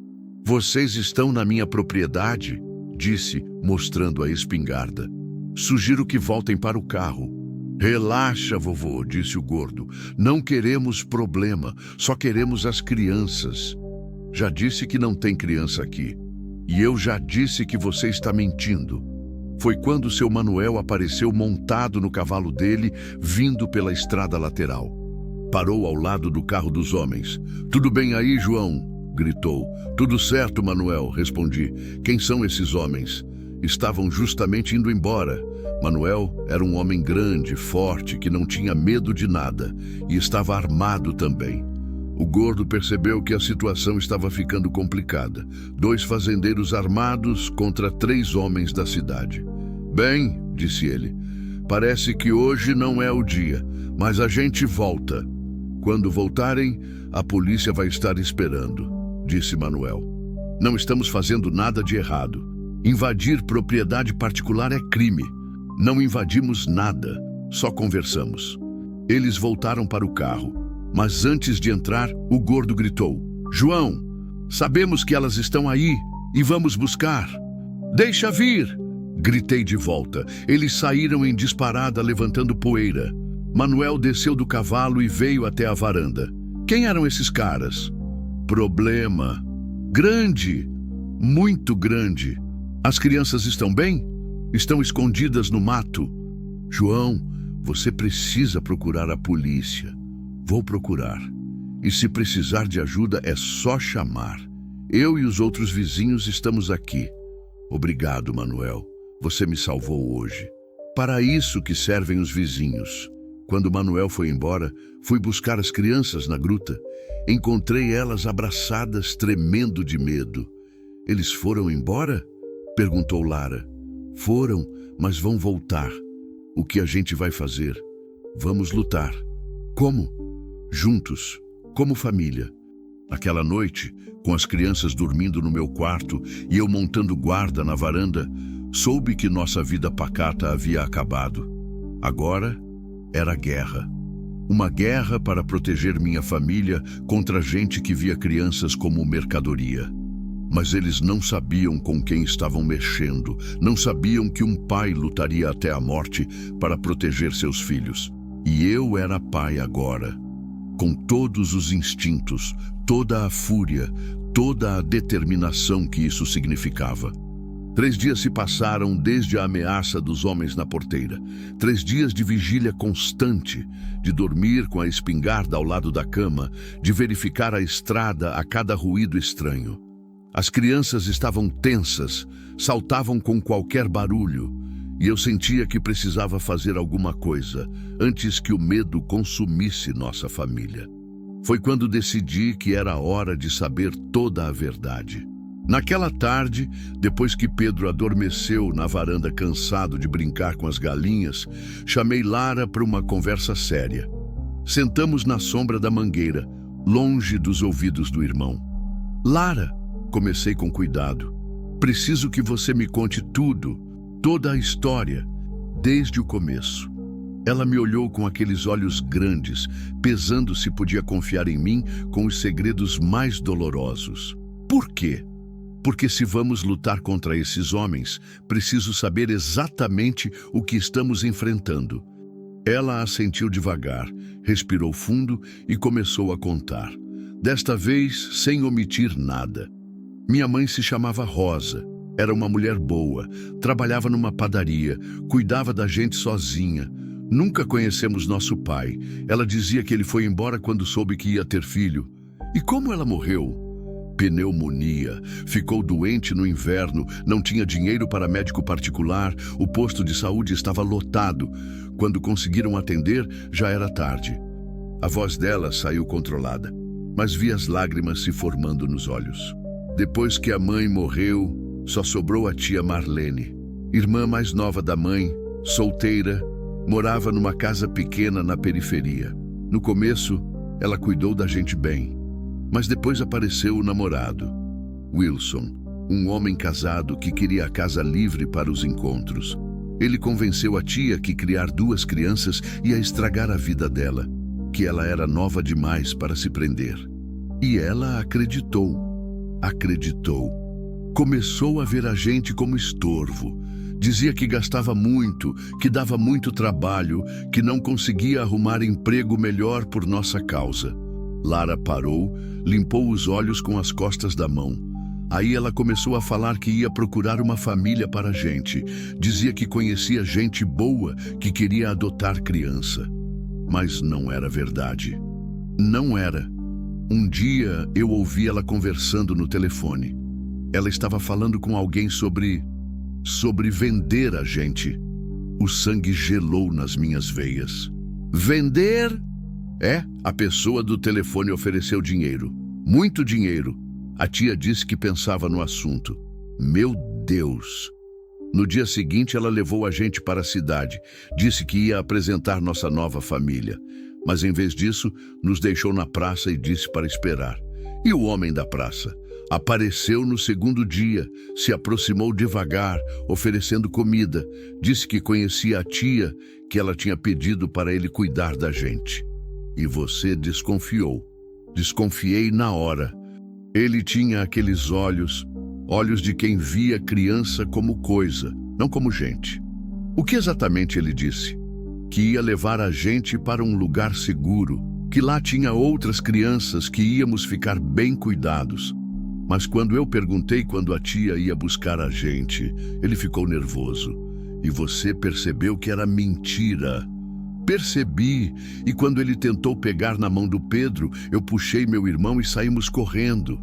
Vocês estão na minha propriedade, disse, mostrando a espingarda. Sugiro que voltem para o carro. Relaxa, vovô, disse o gordo. Não queremos problema, só queremos as crianças. Já disse que não tem criança aqui. E eu já disse que você está mentindo. Foi quando seu Manuel apareceu montado no cavalo dele, vindo pela estrada lateral. Parou ao lado do carro dos homens. Tudo bem aí, João? Gritou. Tudo certo, Manuel, respondi. Quem são esses homens? Estavam justamente indo embora. Manuel era um homem grande, forte, que não tinha medo de nada e estava armado também. O gordo percebeu que a situação estava ficando complicada. 2 fazendeiros armados contra 3 homens da cidade. Bem, disse ele, parece que hoje não é o dia, mas a gente volta. Quando voltarem, a polícia vai estar esperando, disse Manuel. Não estamos fazendo nada de errado. Invadir propriedade particular é crime. Não invadimos nada, só conversamos. Eles voltaram para o carro, mas antes de entrar, o gordo gritou. João, sabemos que elas estão aí e vamos buscar. Deixa vir! Gritei de volta. Eles saíram em disparada, levantando poeira. Manuel desceu do cavalo e veio até a varanda. Quem eram esses caras? Problema. Grande. Muito grande. As crianças estão bem? Estão escondidas no mato. João, você precisa procurar a polícia. Vou procurar. E se precisar de ajuda, é só chamar. Eu e os outros vizinhos estamos aqui. Obrigado, Manuel. Você me salvou hoje. Para isso que servem os vizinhos. Quando Manuel foi embora, fui buscar as crianças na gruta. Encontrei elas abraçadas, tremendo de medo. Eles foram embora? Perguntou Lara. Foram, mas vão voltar. O que a gente vai fazer? Vamos lutar. Como? Juntos, como família. Aquela noite, com as crianças dormindo no meu quarto e eu montando guarda na varanda, soube que nossa vida pacata havia acabado. Agora era guerra. Uma guerra para proteger minha família contra gente que via crianças como mercadoria. Mas eles não sabiam com quem estavam mexendo, não sabiam que um pai lutaria até a morte para proteger seus filhos. E eu era pai agora, com todos os instintos, toda a fúria, toda a determinação que isso significava. 3 dias se passaram desde a ameaça dos homens na porteira. 3 dias de vigília constante, de dormir com a espingarda ao lado da cama, de verificar a estrada a cada ruído estranho. As crianças estavam tensas, saltavam com qualquer barulho, e eu sentia que precisava fazer alguma coisa antes que o medo consumisse nossa família. Foi quando decidi que era hora de saber toda a verdade. Naquela tarde, depois que Pedro adormeceu na varanda cansado de brincar com as galinhas, chamei Lara para uma conversa séria. Sentamos na sombra da mangueira, longe dos ouvidos do irmão. Lara, comecei com cuidado. Preciso que você me conte tudo, toda a história, desde o começo. Ela me olhou com aqueles olhos grandes, pesando se podia confiar em mim com os segredos mais dolorosos. Por quê? Porque se vamos lutar contra esses homens, preciso saber exatamente o que estamos enfrentando. Ela assentiu devagar, respirou fundo e começou a contar. Desta vez, sem omitir nada. Minha mãe se chamava Rosa. Era uma mulher boa, trabalhava numa padaria, cuidava da gente sozinha. Nunca conhecemos nosso pai. Ela dizia que ele foi embora quando soube que ia ter filho. E como ela morreu? Pneumonia. Ficou doente no inverno, não tinha dinheiro para médico particular, o posto de saúde estava lotado. Quando conseguiram atender, já era tarde. A voz dela saiu controlada, mas vi as lágrimas se formando nos olhos. Depois que a mãe morreu, só sobrou a tia Marlene, irmã mais nova da mãe, solteira, morava numa casa pequena na periferia. No começo, ela cuidou da gente bem, mas depois apareceu o namorado, Wilson, um homem casado que queria a casa livre para os encontros. Ele convenceu a tia que criar 2 crianças ia estragar a vida dela, que ela era nova demais para se prender. E ela acreditou. Começou a ver a gente como estorvo. Dizia que gastava muito, que dava muito trabalho, que não conseguia arrumar emprego melhor por nossa causa. Lara parou, limpou os olhos com as costas da mão. Aí ela começou a falar que ia procurar uma família para a gente. Dizia que conhecia gente boa que queria adotar criança. Mas não era verdade. Não era. Um dia eu ouvi ela conversando no telefone. Ela estava falando com alguém sobre vender a gente. O sangue gelou nas minhas veias. Vender? A pessoa do telefone ofereceu dinheiro. Muito dinheiro. A tia disse que pensava no assunto. Meu Deus! No dia seguinte, ela levou a gente para a cidade. Disse que ia apresentar nossa nova família. Mas em vez disso, nos deixou na praça e disse para esperar. E o homem da praça? Apareceu no segundo dia, se aproximou devagar, oferecendo comida. Disse que conhecia a tia, que ela tinha pedido para ele cuidar da gente. E você desconfiou. Desconfiei na hora. Ele tinha aqueles olhos de quem via criança como coisa, não como gente. O que exatamente ele disse? Que ia levar a gente para um lugar seguro, que lá tinha outras crianças que íamos ficar bem cuidados. Mas quando eu perguntei quando a tia ia buscar a gente, ele ficou nervoso. E você percebeu que era mentira. Percebi, e quando ele tentou pegar na mão do Pedro, eu puxei meu irmão e saímos correndo.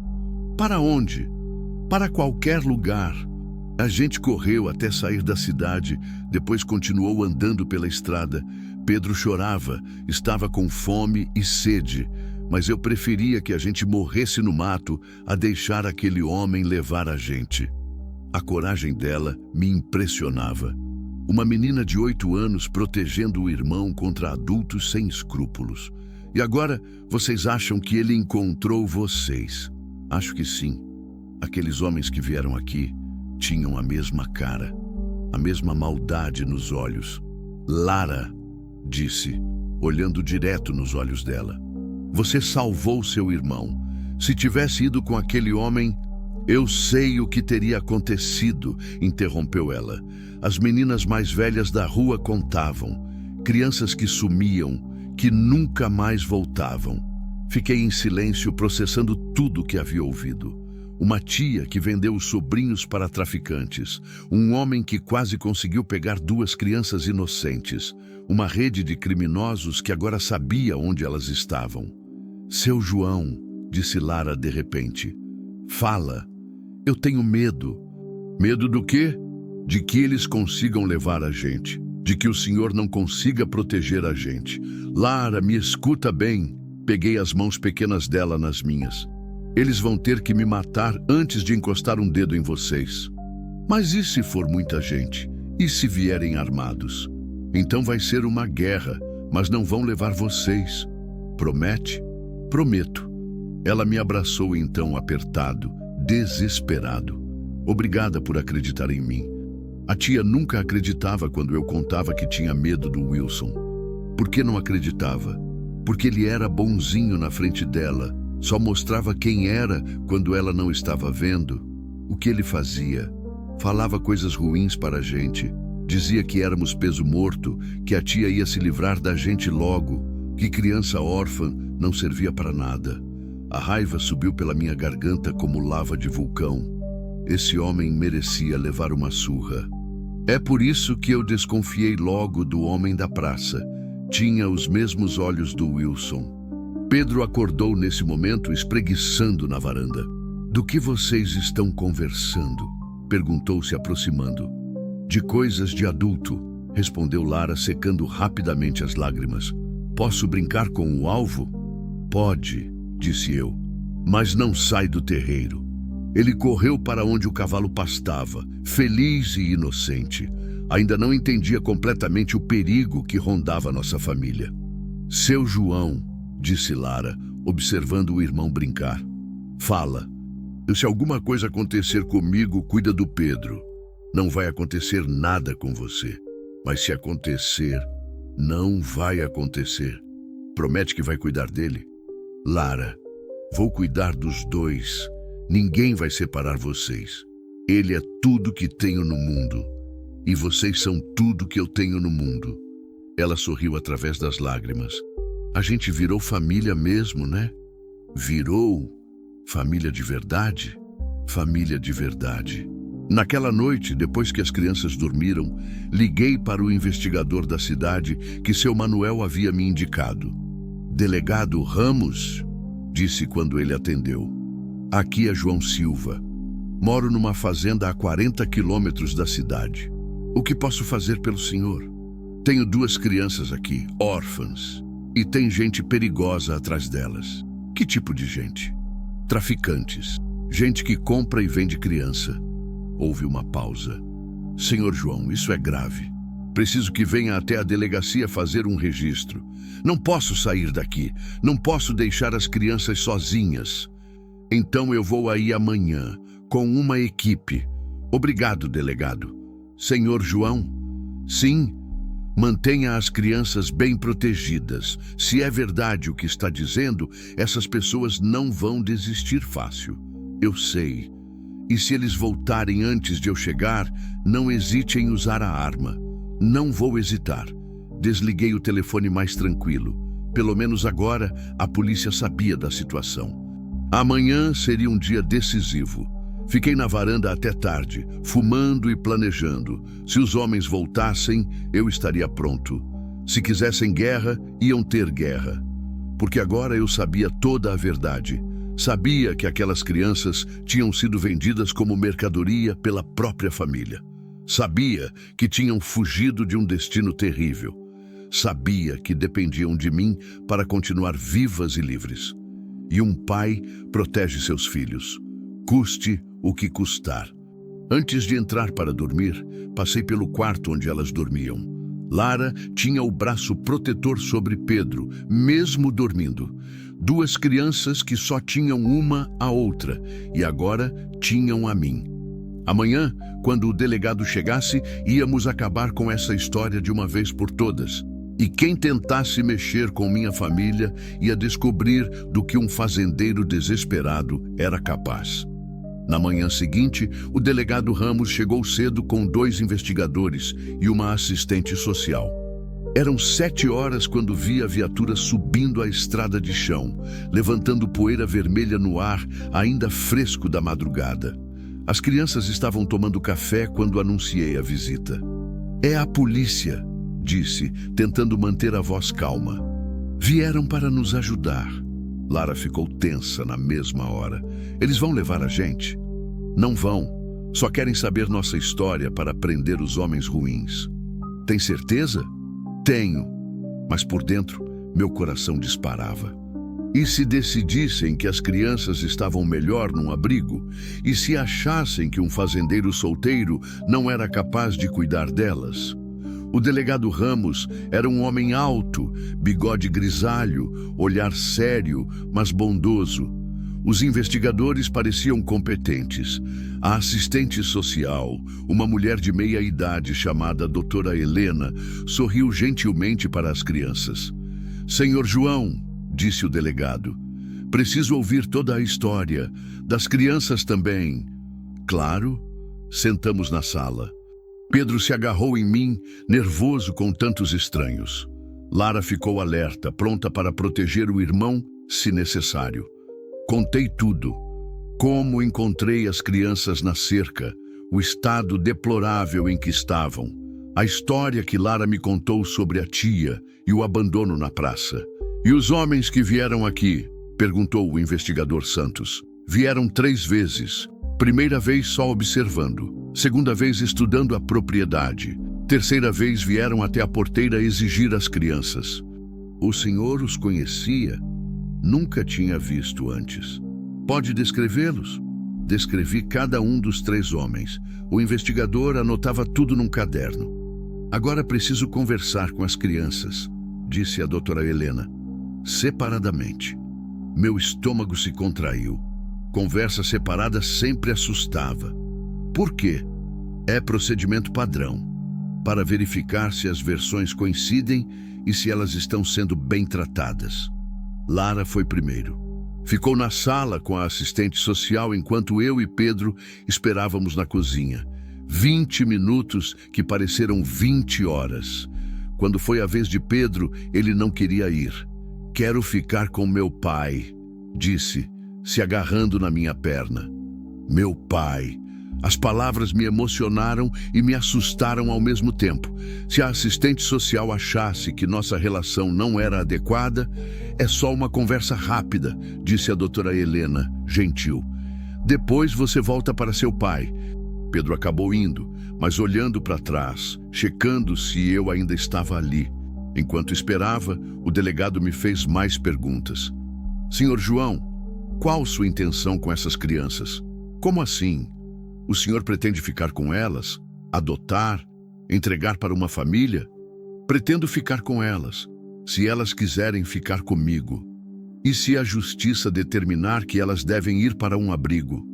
Para onde? Para qualquer lugar. A gente correu até sair da cidade, depois continuou andando pela estrada. Pedro chorava, estava com fome e sede, mas eu preferia que a gente morresse no mato a deixar aquele homem levar a gente. A coragem dela me impressionava. Uma menina de 8 anos protegendo o irmão contra adultos sem escrúpulos. E agora, vocês acham que ele encontrou vocês? Acho que sim. Aqueles homens que vieram aqui tinham a mesma cara, a mesma maldade nos olhos. Lara, disse, olhando direto nos olhos dela. Você salvou seu irmão. Se tivesse ido com aquele homem, eu sei o que teria acontecido, interrompeu ela. As meninas mais velhas da rua contavam. Crianças que sumiam, que nunca mais voltavam. Fiquei em silêncio processando tudo o que havia ouvido. Uma tia que vendeu os sobrinhos para traficantes. Um homem que quase conseguiu pegar 2 crianças inocentes. Uma rede de criminosos que agora sabia onde elas estavam. Seu João, disse Lara de repente. Fala. Eu tenho medo. Medo do quê? De que eles consigam levar a gente. De que o Senhor não consiga proteger a gente. Lara, me escuta bem. Peguei as mãos pequenas dela nas minhas. Eles vão ter que me matar antes de encostar um dedo em vocês. Mas e se for muita gente? E se vierem armados? Então vai ser uma guerra, mas não vão levar vocês. Promete? Prometo. Ela me abraçou então apertado, desesperado. Obrigada por acreditar em mim. A tia nunca acreditava quando eu contava que tinha medo do Wilson. Por que não acreditava? Porque ele era bonzinho na frente dela, só mostrava quem era quando ela não estava vendo. O que ele fazia? Falava coisas ruins para a gente. Dizia que éramos peso morto, que a tia ia se livrar da gente logo, que criança órfã não servia para nada. A raiva subiu pela minha garganta como lava de vulcão. Esse homem merecia levar uma surra. É por isso que eu desconfiei logo do homem da praça. Tinha os mesmos olhos do Wilson. Pedro acordou nesse momento espreguiçando na varanda. Do que vocês estão conversando? Perguntou se aproximando. De coisas de adulto, respondeu Lara secando rapidamente as lágrimas. Posso brincar com o alvo? Pode, disse eu, mas não sai do terreiro. Ele correu para onde o cavalo pastava, feliz e inocente. Ainda não entendia completamente o perigo que rondava nossa família. Seu João, disse Lara, observando o irmão brincar. Fala. Se alguma coisa acontecer comigo, cuida do Pedro. Não vai acontecer nada com você. Mas se acontecer, não vai acontecer. Promete que vai cuidar dele? Lara, vou cuidar dos dois. Ninguém vai separar vocês. Ele é tudo que tenho no mundo. E vocês são tudo que eu tenho no mundo. Ela sorriu através das lágrimas. A gente virou família mesmo, né? Virou família de verdade? Família de verdade. Naquela noite, depois que as crianças dormiram, liguei para o investigador da cidade que seu Manuel havia me indicado. Delegado Ramos, disse quando ele atendeu. Aqui é João Silva. Moro numa fazenda a 40 quilômetros da cidade. O que posso fazer pelo senhor? Tenho 2 crianças aqui, órfãs, e tem gente perigosa atrás delas. Que tipo de gente? Traficantes. Gente que compra e vende criança. Houve uma pausa. Senhor João, isso é grave. Preciso que venha até a delegacia fazer um registro. Não posso sair daqui. Não posso deixar as crianças sozinhas. Então eu vou aí amanhã, com uma equipe. Obrigado, delegado. Senhor João? Sim. Mantenha as crianças bem protegidas. Se é verdade o que está dizendo, essas pessoas não vão desistir fácil. Eu sei. E se eles voltarem antes de eu chegar, não hesite em usar a arma. Não vou hesitar. Desliguei o telefone mais tranquilo. Pelo menos agora, a polícia sabia da situação. Amanhã seria um dia decisivo. Fiquei na varanda até tarde, fumando e planejando. Se os homens voltassem, eu estaria pronto. Se quisessem guerra, iam ter guerra. Porque agora eu sabia toda a verdade. Sabia que aquelas crianças tinham sido vendidas como mercadoria pela própria família. Sabia que tinham fugido de um destino terrível. Sabia que dependiam de mim para continuar vivas e livres. E um pai protege seus filhos, custe o que custar. Antes de entrar para dormir, passei pelo quarto onde elas dormiam. Lara tinha o braço protetor sobre Pedro, mesmo dormindo. 2 crianças que só tinham uma a outra, e agora tinham a mim. Amanhã, quando o delegado chegasse, íamos acabar com essa história de uma vez por todas. E quem tentasse mexer com minha família ia descobrir do que um fazendeiro desesperado era capaz. Na manhã seguinte, o delegado Ramos chegou cedo com 2 investigadores e uma assistente social. Eram 7 horas quando vi a viatura subindo a estrada de chão, levantando poeira vermelha no ar, ainda fresco da madrugada. As crianças estavam tomando café quando anunciei a visita. É a polícia, disse, tentando manter a voz calma. Vieram para nos ajudar. Lara ficou tensa na mesma hora. Eles vão levar a gente? Não vão. Só querem saber nossa história para prender os homens ruins. Tem certeza? Tenho. Mas por dentro, meu coração disparava. E se decidissem que as crianças estavam melhor num abrigo? E se achassem que um fazendeiro solteiro não era capaz de cuidar delas? O delegado Ramos era um homem alto, bigode grisalho, olhar sério, mas bondoso. Os investigadores pareciam competentes. A assistente social, uma mulher de meia idade chamada doutora Helena, sorriu gentilmente para as crianças. Senhor João, disse o delegado, preciso ouvir toda a história. Das crianças também. Claro. Sentamos na sala. Pedro se agarrou em mim, nervoso com tantos estranhos. Lara ficou alerta, pronta para proteger o irmão, se necessário. Contei tudo. Como encontrei as crianças na cerca, o estado deplorável em que estavam, a história que Lara me contou sobre a tia e o abandono na praça. E os homens que vieram aqui? Perguntou o investigador Santos. Vieram 3 vezes. Primeira vez só observando. Segunda vez estudando a propriedade. Terceira vez vieram até a porteira exigir as crianças. O senhor os conhecia? Nunca tinha visto antes. Pode descrevê-los? Descrevi cada um dos 3 homens. O investigador anotava tudo num caderno. Agora preciso conversar com as crianças, disse a doutora Helena. Separadamente. Meu estômago se contraiu. Conversa separada sempre assustava. Por quê? É procedimento padrão, para verificar se as versões coincidem e se elas estão sendo bem tratadas. Lara foi primeiro. Ficou na sala com a assistente social enquanto eu e Pedro esperávamos na cozinha. 20 minutos que pareceram 20 horas. Quando foi a vez de Pedro, ele não queria ir. Quero ficar com meu pai, disse, se agarrando na minha perna. Meu pai. As palavras me emocionaram e me assustaram ao mesmo tempo. Se a assistente social achasse que nossa relação não era adequada, é só uma conversa rápida, disse a doutora Helena, gentil. Depois você volta para seu pai. Pedro acabou indo, mas olhando para trás, checando se eu ainda estava ali. Enquanto esperava, o delegado me fez mais perguntas. Senhor João, qual sua intenção com essas crianças? Como assim? O senhor pretende ficar com elas? Adotar? Entregar para uma família? Pretendo ficar com elas, se elas quiserem ficar comigo. E se a justiça determinar que elas devem ir para um abrigo?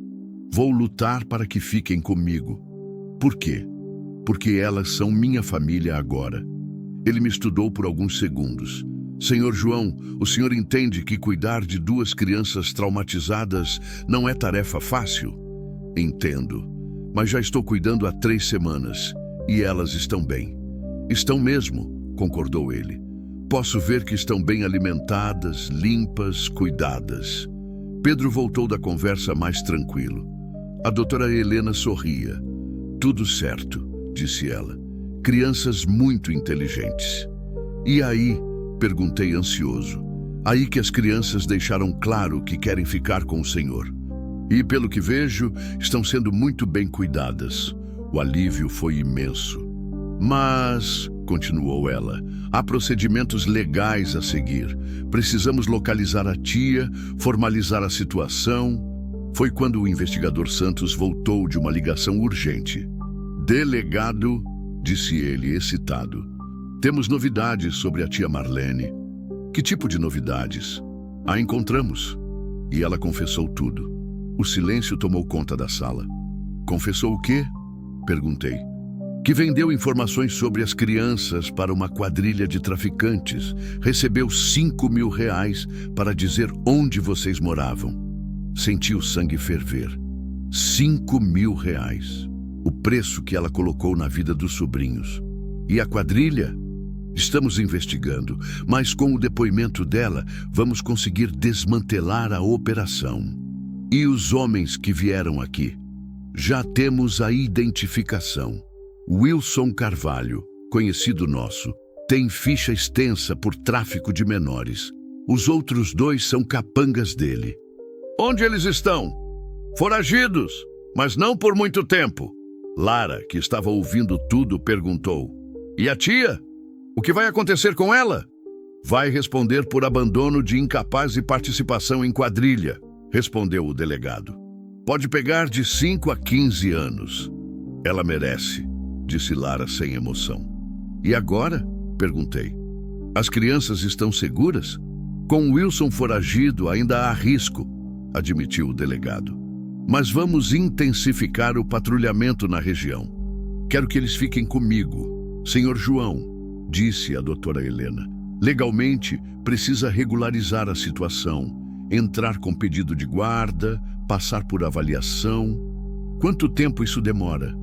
Vou lutar para que fiquem comigo. Por quê? Porque elas são minha família agora. Ele me estudou por alguns segundos. Senhor João, o senhor entende que cuidar de 2 crianças traumatizadas não é tarefa fácil? Entendo, mas já estou cuidando há 3 semanas e elas estão bem. Estão mesmo, concordou ele. Posso ver que estão bem alimentadas, limpas, cuidadas. Pedro voltou da conversa mais tranquilo. A doutora Helena sorria. Tudo certo, disse ela. Crianças muito inteligentes. E aí? Perguntei ansioso. Aí que as crianças deixaram claro que querem ficar com o senhor. E, pelo que vejo, estão sendo muito bem cuidadas. O alívio foi imenso. Mas, continuou ela, há procedimentos legais a seguir. Precisamos localizar a tia, formalizar a situação. Foi quando o investigador Santos voltou de uma ligação urgente. Delegado, disse ele, excitado. Temos novidades sobre a tia Marlene. Que tipo de novidades? A encontramos. E ela confessou tudo. O silêncio tomou conta da sala. Confessou o quê? Perguntei. Que vendeu informações sobre as crianças para uma quadrilha de traficantes. Recebeu R$5.000 para dizer onde vocês moravam. Senti o sangue ferver. R$5.000. O preço que ela colocou na vida dos sobrinhos. E a quadrilha? Estamos investigando, mas com o depoimento dela, vamos conseguir desmantelar a operação. E os homens que vieram aqui? Já temos a identificação. Wilson Carvalho, conhecido nosso, tem ficha extensa por tráfico de menores. Os outros 2 são capangas dele. Onde eles estão? Foragidos, mas não por muito tempo. Lara, que estava ouvindo tudo, perguntou. E a tia? O que vai acontecer com ela? Vai responder por abandono de incapaz e participação em quadrilha, respondeu o delegado. Pode pegar de 5 a 15 anos. Ela merece, disse Lara sem emoção. E agora? Perguntei. As crianças estão seguras? Com Wilson foragido ainda há risco. admitiu o delegado. Mas vamos intensificar o patrulhamento na região. Quero que eles fiquem comigo. Senhor João, disse a doutora Helena, legalmente precisa regularizar a situação, entrar com pedido de guarda, passar por avaliação. Quanto tempo isso demora?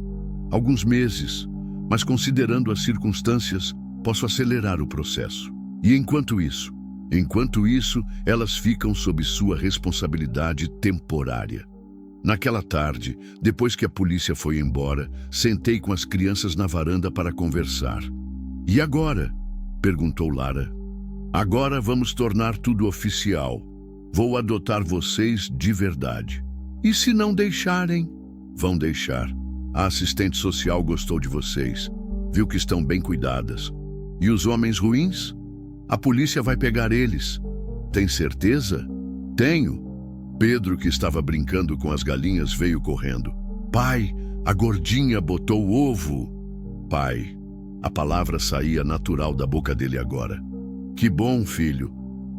Alguns meses, mas considerando as circunstâncias, posso acelerar o processo. E enquanto isso, elas ficam sob sua responsabilidade temporária. Naquela tarde, depois que a polícia foi embora, sentei com as crianças na varanda para conversar. E agora? Perguntou Lara. Agora vamos tornar tudo oficial. Vou adotar vocês de verdade. E se não deixarem? Vão deixar. A assistente social gostou de vocês. Viu que estão bem cuidadas. E os homens ruins? A polícia vai pegar eles. Tem certeza? Tenho. Pedro, que estava brincando com as galinhas, veio correndo. Pai, a gordinha botou ovo. Pai, a palavra saía natural da boca dele agora. Que bom, filho.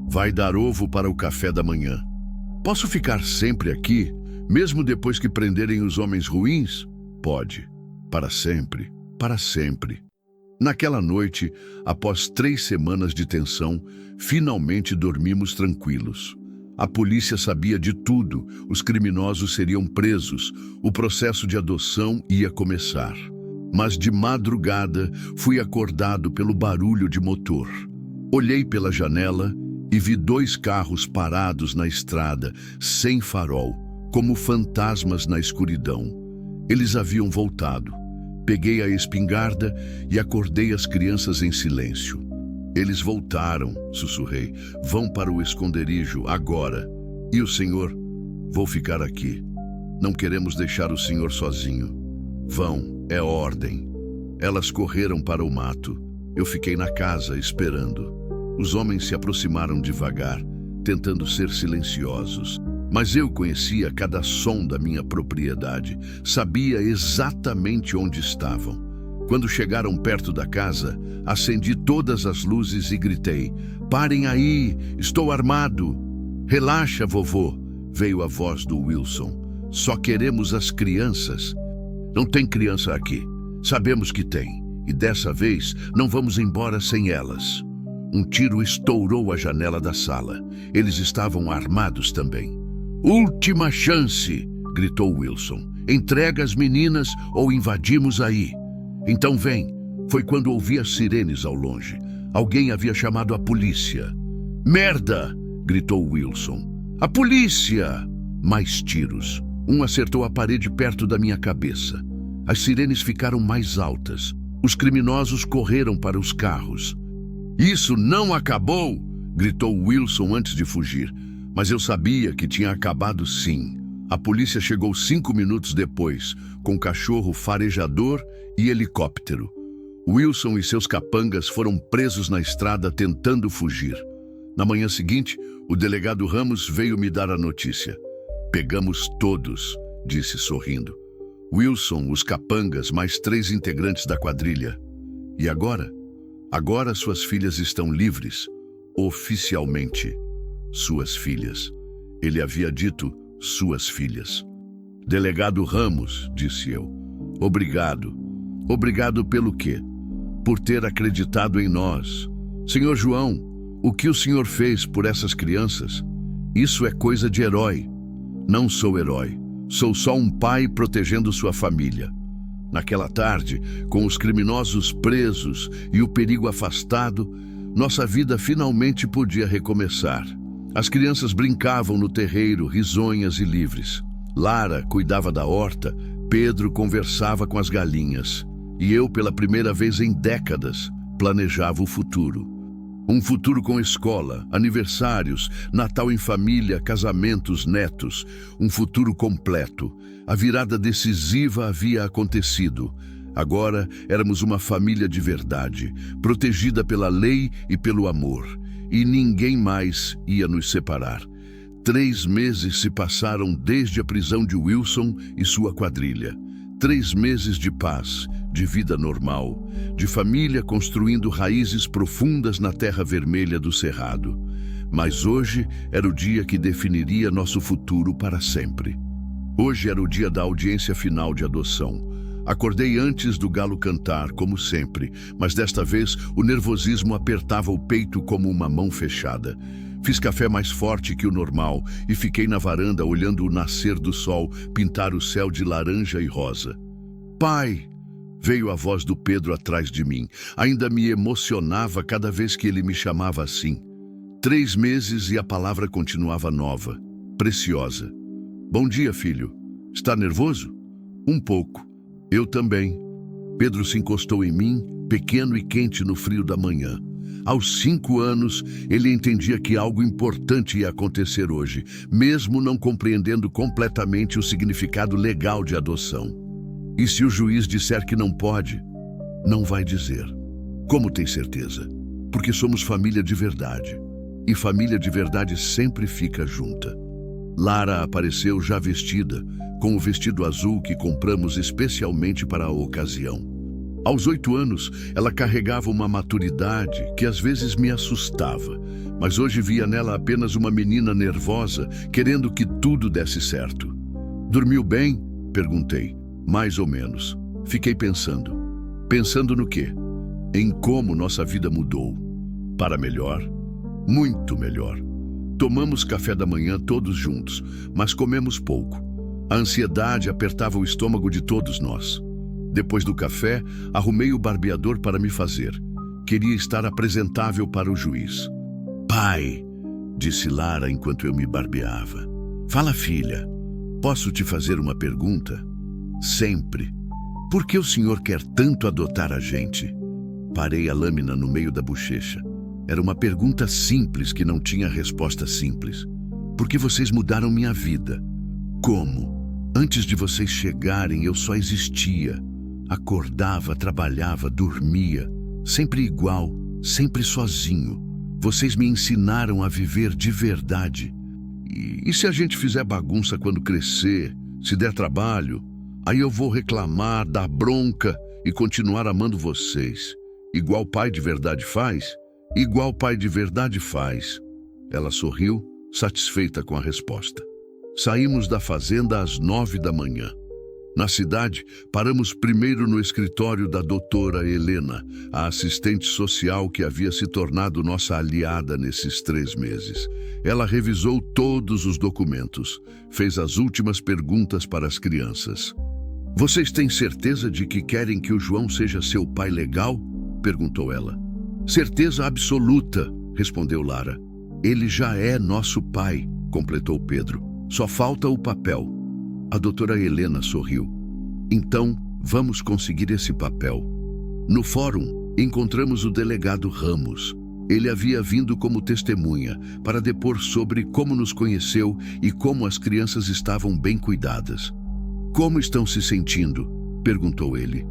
Vai dar ovo para o café da manhã. Posso ficar sempre aqui, mesmo depois que prenderem os homens ruins? Pode. Para sempre. Para sempre. Naquela noite, após 3 semanas de tensão, finalmente dormimos tranquilos. A polícia sabia de tudo, os criminosos seriam presos, o processo de adoção ia começar. Mas de madrugada fui acordado pelo barulho de motor. Olhei pela janela e vi 2 carros parados na estrada, sem farol, como fantasmas na escuridão. Eles haviam voltado. Peguei a espingarda e acordei as crianças em silêncio. Eles voltaram, sussurrei. Vão para o esconderijo agora. E o senhor? Vou ficar aqui. Não queremos deixar o senhor sozinho. Vão, é ordem. Elas correram para o mato. Eu fiquei na casa esperando. Os homens se aproximaram devagar, tentando ser silenciosos. Mas eu conhecia cada som da minha propriedade. Sabia exatamente onde estavam. Quando chegaram perto da casa, acendi todas as luzes e gritei: parem aí, estou armado. Relaxa, vovô, veio a voz do Wilson. Só queremos as crianças. Não tem criança aqui. Sabemos que tem. E dessa vez não vamos embora sem elas. Um tiro estourou a janela da sala. Eles estavam armados também. Última chance, gritou Wilson. Entrega as meninas ou invadimos aí. Então vem. Foi quando ouvi as sirenes ao longe. Alguém havia chamado a polícia. Merda! Gritou Wilson. A polícia! Mais tiros. Um acertou a parede perto da minha cabeça. As sirenes ficaram mais altas. Os criminosos correram para os carros. Isso não acabou! Gritou Wilson antes de fugir. Mas eu sabia que tinha acabado sim. A polícia chegou 5 minutos depois, com cachorro farejador e helicóptero. Wilson e seus capangas foram presos na estrada tentando fugir. Na manhã seguinte, o delegado Ramos veio me dar a notícia. Pegamos todos, disse sorrindo. Wilson, os capangas, mais 3 integrantes da quadrilha. E agora? Agora suas filhas estão livres, oficialmente. Suas filhas. Ele havia dito suas filhas. Delegado Ramos, disse eu. Obrigado. Obrigado pelo quê? Por ter acreditado em nós. Senhor João, o que o senhor fez por essas crianças? Isso é coisa de herói. Não sou herói. Sou só um pai protegendo sua família. Naquela tarde, com os criminosos presos e o perigo afastado, nossa vida finalmente podia recomeçar. As crianças brincavam no terreiro, risonhas e livres. Lara cuidava da horta, Pedro conversava com as galinhas. E eu, pela primeira vez em décadas, planejava o futuro. Um futuro com escola, aniversários, Natal em família, casamentos, netos. Um futuro completo. A virada decisiva havia acontecido. Agora éramos uma família de verdade, protegida pela lei e pelo amor. E ninguém mais ia nos separar. 3 meses se passaram desde a prisão de Wilson e sua quadrilha. 3 meses de paz, de vida normal, de família construindo raízes profundas na terra vermelha do Cerrado. Mas hoje era o dia que definiria nosso futuro para sempre. Hoje era o dia da audiência final de adoção. Acordei antes do galo cantar, como sempre, mas desta vez o nervosismo apertava o peito como uma mão fechada. Fiz café mais forte que o normal e fiquei na varanda olhando o nascer do sol pintar o céu de laranja e rosa. Pai! Veio a voz do Pedro atrás de mim. Ainda me emocionava cada vez que ele me chamava assim. 3 meses e a palavra continuava nova, preciosa. Bom dia, filho. Está nervoso? Um pouco. Eu também. Pedro se encostou em mim, pequeno e quente no frio da manhã. Aos 5 anos, ele entendia que algo importante ia acontecer hoje, mesmo não compreendendo completamente o significado legal de adoção. E se o juiz disser que não pode, não vai dizer. Como tem certeza? Porque somos família de verdade. E família de verdade sempre fica junta. Lara apareceu já vestida, com o vestido azul que compramos especialmente para a ocasião. Aos 8 anos, ela carregava uma maturidade que às vezes me assustava, mas hoje via nela apenas uma menina nervosa, querendo que tudo desse certo. Dormiu bem? Perguntei. Mais ou menos. Fiquei pensando. Pensando no quê? Em como nossa vida mudou. Para melhor. Muito melhor. Tomamos café da manhã todos juntos, mas comemos pouco. A ansiedade apertava o estômago de todos nós. Depois do café, arrumei o barbeador para me fazer. Queria estar apresentável para o juiz. Pai, disse Lara enquanto eu me barbeava. Fala, filha. Posso te fazer uma pergunta? Sempre. Por que o senhor quer tanto adotar a gente? Parei a lâmina no meio da bochecha. Era uma pergunta simples que não tinha resposta simples. Porque vocês mudaram minha vida. Como? Antes de vocês chegarem, eu só existia. Acordava, trabalhava, dormia. Sempre igual, sempre sozinho. Vocês me ensinaram a viver de verdade. E se a gente fizer bagunça quando crescer, se der trabalho, aí eu vou reclamar, dar bronca e continuar amando vocês. Igual pai de verdade faz? Igual pai de verdade faz. Ela sorriu, satisfeita com a resposta. Saímos da fazenda às 9 da manhã. Na cidade, paramos primeiro no escritório da doutora Helena, a assistente social que havia se tornado nossa aliada nesses 3 meses. Ela revisou todos os documentos, fez as últimas perguntas para as crianças. Vocês têm certeza de que querem que o João seja seu pai legal? Perguntou ela. Certeza absoluta, respondeu Lara. Ele já é nosso pai, completou Pedro. Só falta o papel. A doutora Helena sorriu. Então, vamos conseguir esse papel. No fórum, encontramos o delegado Ramos. Ele havia vindo como testemunha para depor sobre como nos conheceu e como as crianças estavam bem cuidadas. Como estão se sentindo? Perguntou ele.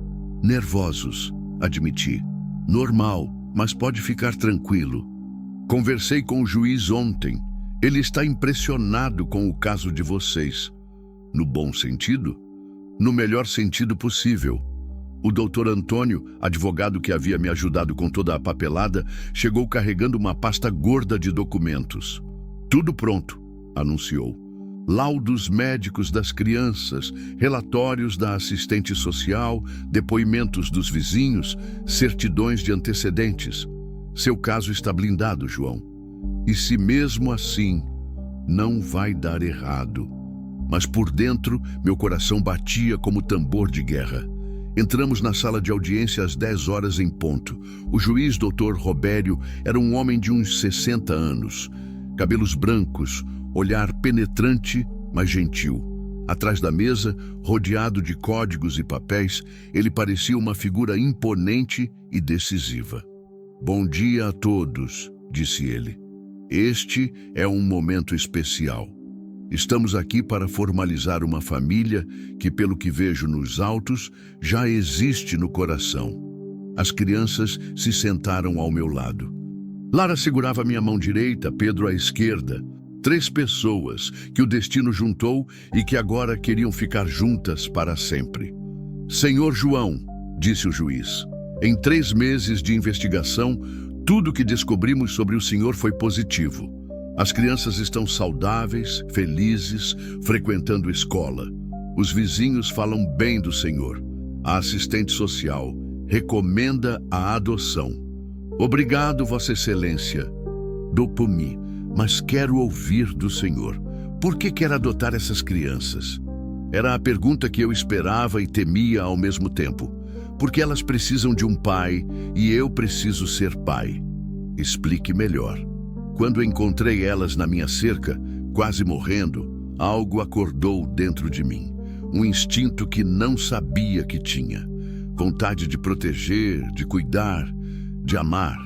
Nervosos, admiti. Normal, mas pode ficar tranquilo. Conversei com o juiz ontem. Ele está impressionado com o caso de vocês. No bom sentido? No melhor sentido possível. O doutor Antônio, advogado que havia me ajudado com toda a papelada, chegou carregando uma pasta gorda de documentos. Tudo pronto, anunciou. Laudos médicos das crianças, relatórios da assistente social, depoimentos dos vizinhos, certidões de antecedentes. Seu caso está blindado, João. E se mesmo assim, não vai dar errado. Mas por dentro, meu coração batia como tambor de guerra. Entramos na sala de audiência às 10 horas em ponto. O juiz, doutor Robério, era um homem de uns 60 anos. Cabelos brancos, olhar penetrante, mas gentil. Atrás da mesa, rodeado de códigos e papéis, ele parecia uma figura imponente e decisiva. Bom dia a todos, disse ele. Este é um momento especial. Estamos aqui para formalizar uma família que, pelo que vejo nos autos, já existe no coração. As crianças se sentaram ao meu lado. Lara segurava minha mão direita, Pedro à esquerda. 3 pessoas que o destino juntou e que agora queriam ficar juntas para sempre. Senhor João, disse o juiz, em 3 meses de investigação, tudo que descobrimos sobre o senhor foi positivo. As crianças estão saudáveis, felizes, frequentando escola. Os vizinhos falam bem do Senhor. A assistente social recomenda a adoção. Obrigado, Vossa Excelência. Dou por mim, mas quero ouvir do Senhor. Por que quer adotar essas crianças? Era a pergunta que eu esperava e temia ao mesmo tempo. Porque elas precisam de um pai e eu preciso ser pai. Explique melhor. Quando encontrei elas na minha cerca, quase morrendo, algo acordou dentro de mim. Um instinto que não sabia que tinha. Vontade de proteger, de cuidar, de amar.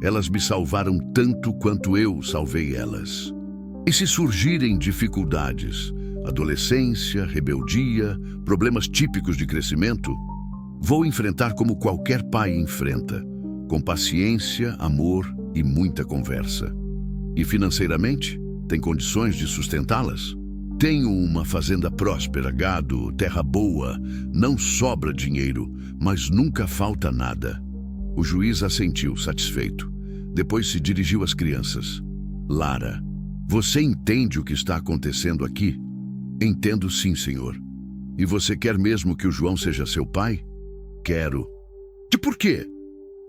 Elas me salvaram tanto quanto eu salvei elas. E se surgirem dificuldades, adolescência, rebeldia, problemas típicos de crescimento, vou enfrentar como qualquer pai enfrenta, com paciência, amor e muita conversa. E financeiramente, tem condições de sustentá-las? Tenho uma fazenda próspera, gado, terra boa, não sobra dinheiro, mas nunca falta nada. O juiz assentiu, satisfeito. Depois se dirigiu às crianças. Lara, você entende o que está acontecendo aqui? Entendo sim, senhor. E você quer mesmo que o João seja seu pai? Quero. E por quê?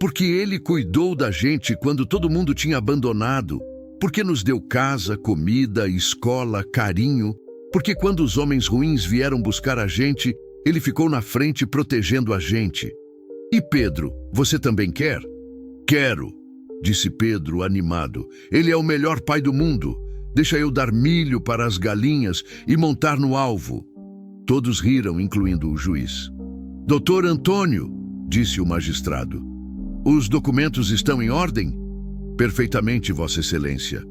Porque ele cuidou da gente quando todo mundo tinha abandonado. Porque nos deu casa, comida, escola, carinho. Porque quando os homens ruins vieram buscar a gente, ele ficou na frente protegendo a gente. E Pedro, você também quer? Quero, disse Pedro animado. Ele é o melhor pai do mundo. Deixa eu dar milho para as galinhas e montar no alvo. Todos riram, incluindo o juiz. Doutor Antônio, disse o magistrado. Os documentos estão em ordem? Perfeitamente, Vossa Excelência.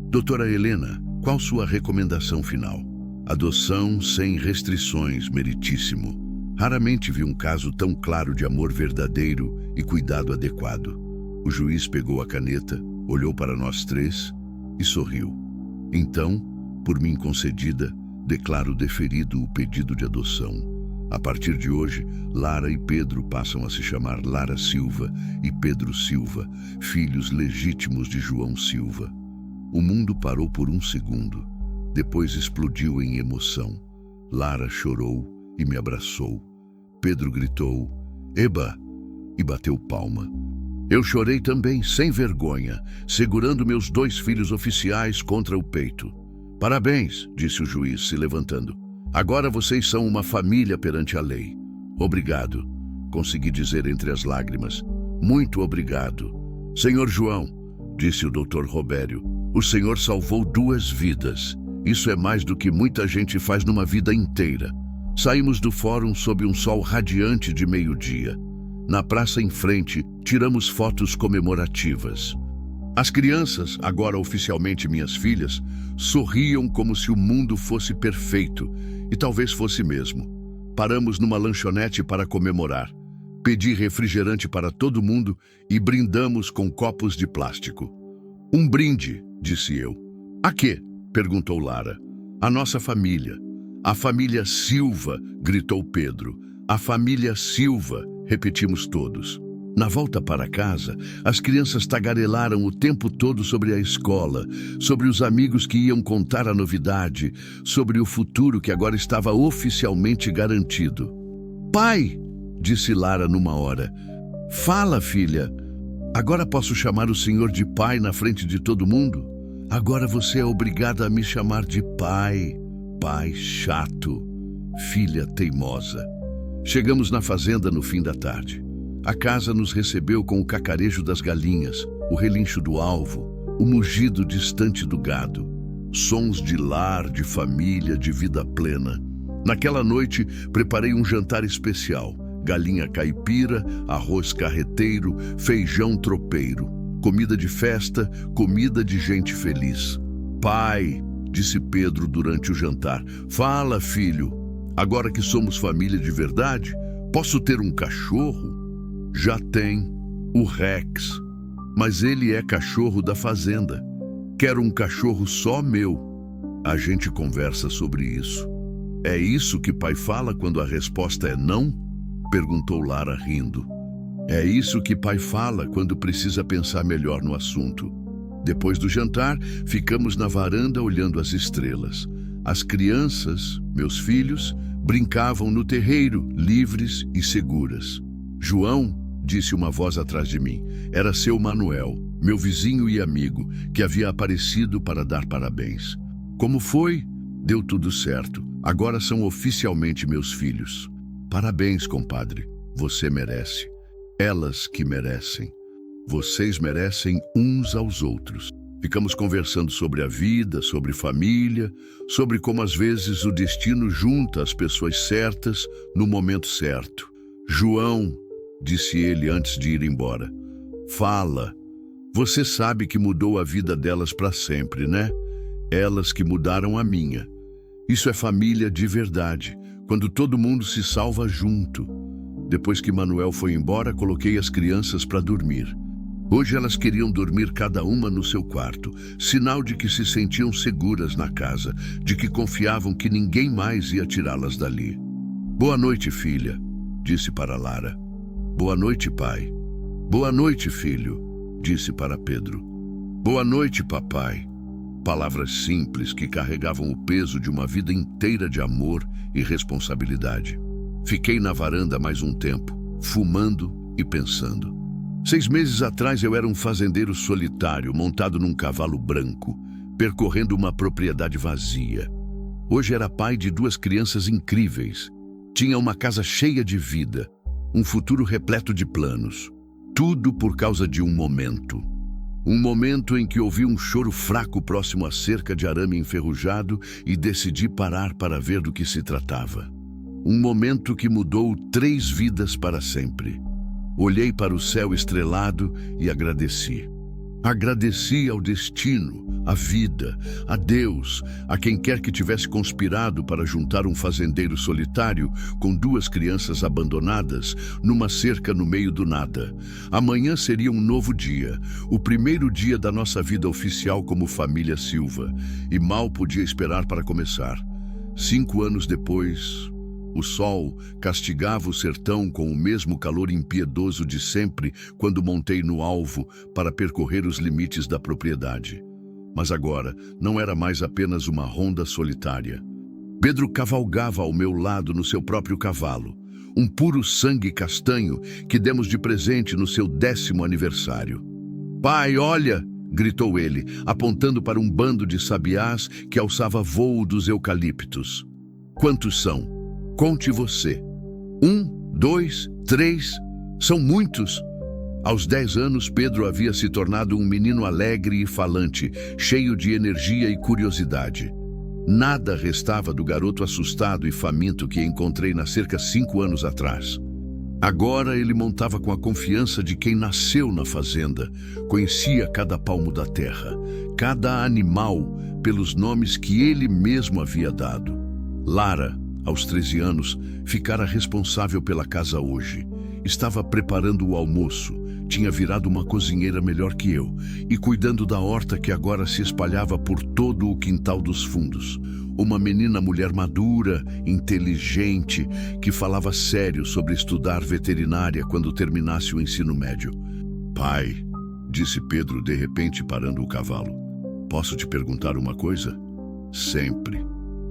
Doutora Helena, qual sua recomendação final? Adoção sem restrições, meritíssimo. Raramente vi um caso tão claro de amor verdadeiro e cuidado adequado. O juiz pegou a caneta, olhou para nós três e sorriu. Então, por mim concedida, declaro deferido o pedido de adoção. A partir de hoje, Lara e Pedro passam a se chamar Lara Silva e Pedro Silva, filhos legítimos de João Silva. O mundo parou por um segundo, depois explodiu em emoção. Lara chorou e me abraçou. Pedro gritou, "Eba!" e bateu palma. Eu chorei também, sem vergonha, segurando meus 2 filhos oficiais contra o peito. "Parabéns", disse o juiz, se levantando. "Agora vocês são uma família perante a lei." "Obrigado", consegui dizer entre as lágrimas. "Muito obrigado." "Senhor João", disse o Dr. Robério, "o senhor salvou 2 vidas. Isso é mais do que muita gente faz numa vida inteira." Saímos do fórum sob um sol radiante de meio-dia. Na praça em frente, tiramos fotos comemorativas. As crianças, agora oficialmente minhas filhas, sorriam como se o mundo fosse perfeito, e talvez fosse mesmo. Paramos numa lanchonete para comemorar. Pedi refrigerante para todo mundo e brindamos com copos de plástico. "Um brinde", disse eu. "A quê?", perguntou Lara. "A nossa família." "A família Silva", gritou Pedro. "A família Silva", repetimos todos. Na volta para casa, as crianças tagarelaram o tempo todo sobre a escola, sobre os amigos que iam contar a novidade, sobre o futuro que agora estava oficialmente garantido. "Pai", disse Lara numa hora. "Fala, filha. Agora posso chamar o senhor de pai na frente de todo mundo? Agora você é obrigada a me chamar de pai. Pai chato. Filha teimosa." Chegamos na fazenda no fim da tarde. A casa nos recebeu com o cacarejo das galinhas, o relincho do alvo, o mugido distante do gado. Sons de lar, de família, de vida plena. Naquela noite, preparei um jantar especial. Galinha caipira, arroz carreteiro, feijão tropeiro. Comida de festa, comida de gente feliz. "Pai", disse Pedro durante o jantar, "fala, filho. Agora que somos família de verdade, posso ter um cachorro?" "Já tem, o Rex. Mas ele é cachorro da fazenda. Quero um cachorro só meu." A gente conversa sobre isso. "É isso que pai fala quando a resposta é não?", perguntou Lara rindo. "É isso que pai fala quando precisa pensar melhor no assunto." Depois do jantar, ficamos na varanda olhando as estrelas. As crianças, meus filhos, brincavam no terreiro, livres e seguras. João, disse uma voz atrás de mim, era seu Manuel, meu vizinho e amigo, que havia aparecido para dar parabéns. Como foi? Deu tudo certo. Agora são oficialmente meus filhos. Parabéns, compadre. Você merece. Elas que merecem. Vocês merecem uns aos outros. Ficamos conversando sobre a vida, sobre família, sobre como às vezes o destino junta as pessoas certas no momento certo. João, disse ele antes de ir embora, fala. Você sabe que mudou a vida delas para sempre, né? Elas que mudaram a minha. Isso é família de verdade, quando todo mundo se salva junto. Depois que Manuel foi embora, coloquei as crianças para dormir. Hoje elas queriam dormir cada uma no seu quarto, sinal de que se sentiam seguras na casa, de que confiavam que ninguém mais ia tirá-las dali. Boa noite, filha, disse para Lara. Boa noite, pai. Boa noite, filho, disse para Pedro. Boa noite, papai. Palavras simples que carregavam o peso de uma vida inteira de amor e responsabilidade. Fiquei na varanda mais um tempo, fumando e pensando. 6 meses atrás eu era um fazendeiro solitário, montado num cavalo branco, percorrendo uma propriedade vazia. Hoje era pai de 2 crianças incríveis. Tinha uma casa cheia de vida, um futuro repleto de planos. Tudo por causa de um momento. Um momento em que ouvi um choro fraco próximo à cerca de arame enferrujado e decidi parar para ver do que se tratava. Um momento que mudou 3 vidas para sempre. Olhei para o céu estrelado e agradeci. Agradeci ao destino, à vida, a Deus, a quem quer que tivesse conspirado para juntar um fazendeiro solitário com 2 crianças abandonadas numa cerca no meio do nada. Amanhã seria um novo dia, o primeiro dia da nossa vida oficial como família Silva, e mal podia esperar para começar. 5 anos depois, o sol castigava o sertão com o mesmo calor impiedoso de sempre quando montei no alvo para percorrer os limites da propriedade. Mas agora não era mais apenas uma ronda solitária. Pedro cavalgava ao meu lado no seu próprio cavalo, um puro sangue castanho que demos de presente no seu 10º aniversário. Pai, olha! Gritou ele, apontando para um bando de sabiás que alçava voo dos eucaliptos. Quantos são? Conte você. 1, 2, 3, são muitos. Aos 10 anos, Pedro havia se tornado um menino alegre e falante, cheio de energia e curiosidade. Nada restava do garoto assustado e faminto que encontrei na cerca 5 anos atrás. Agora ele montava com a confiança de quem nasceu na fazenda, conhecia cada palmo da terra, cada animal pelos nomes que ele mesmo havia dado. Lara, aos 13 anos, ficara responsável pela casa hoje. Estava preparando o almoço, tinha virado uma cozinheira melhor que eu e cuidando da horta que agora se espalhava por todo o quintal dos fundos. Uma menina mulher madura, inteligente, que falava sério sobre estudar veterinária quando terminasse o ensino médio. Pai, disse Pedro de repente parando o cavalo, posso te perguntar uma coisa? Sempre.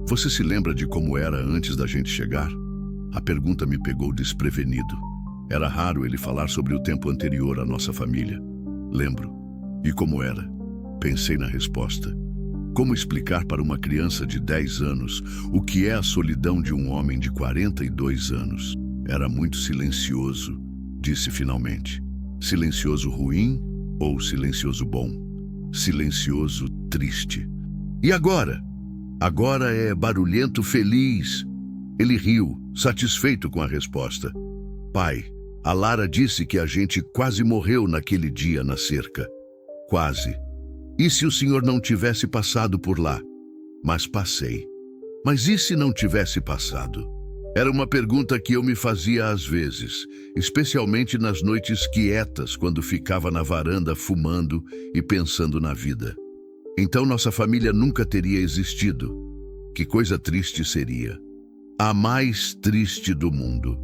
Você se lembra de como era antes da gente chegar? A pergunta me pegou desprevenido. Era raro ele falar sobre o tempo anterior à nossa família. Lembro. E como era? Pensei na resposta. Como explicar para uma criança de 10 anos o que é a solidão de um homem de 42 anos? Era muito silencioso, disse finalmente. Silencioso ruim ou silencioso bom? Silencioso triste. E agora? Agora é barulhento feliz. Ele riu, satisfeito com a resposta. Pai, a Lara disse que a gente quase morreu naquele dia na cerca. Quase. E se o senhor não tivesse passado por lá? Mas passei. Mas e se não tivesse passado? Era uma pergunta que eu me fazia às vezes, especialmente nas noites quietas, quando ficava na varanda fumando e pensando na vida. Então nossa família nunca teria existido. Que coisa triste seria. A mais triste do mundo.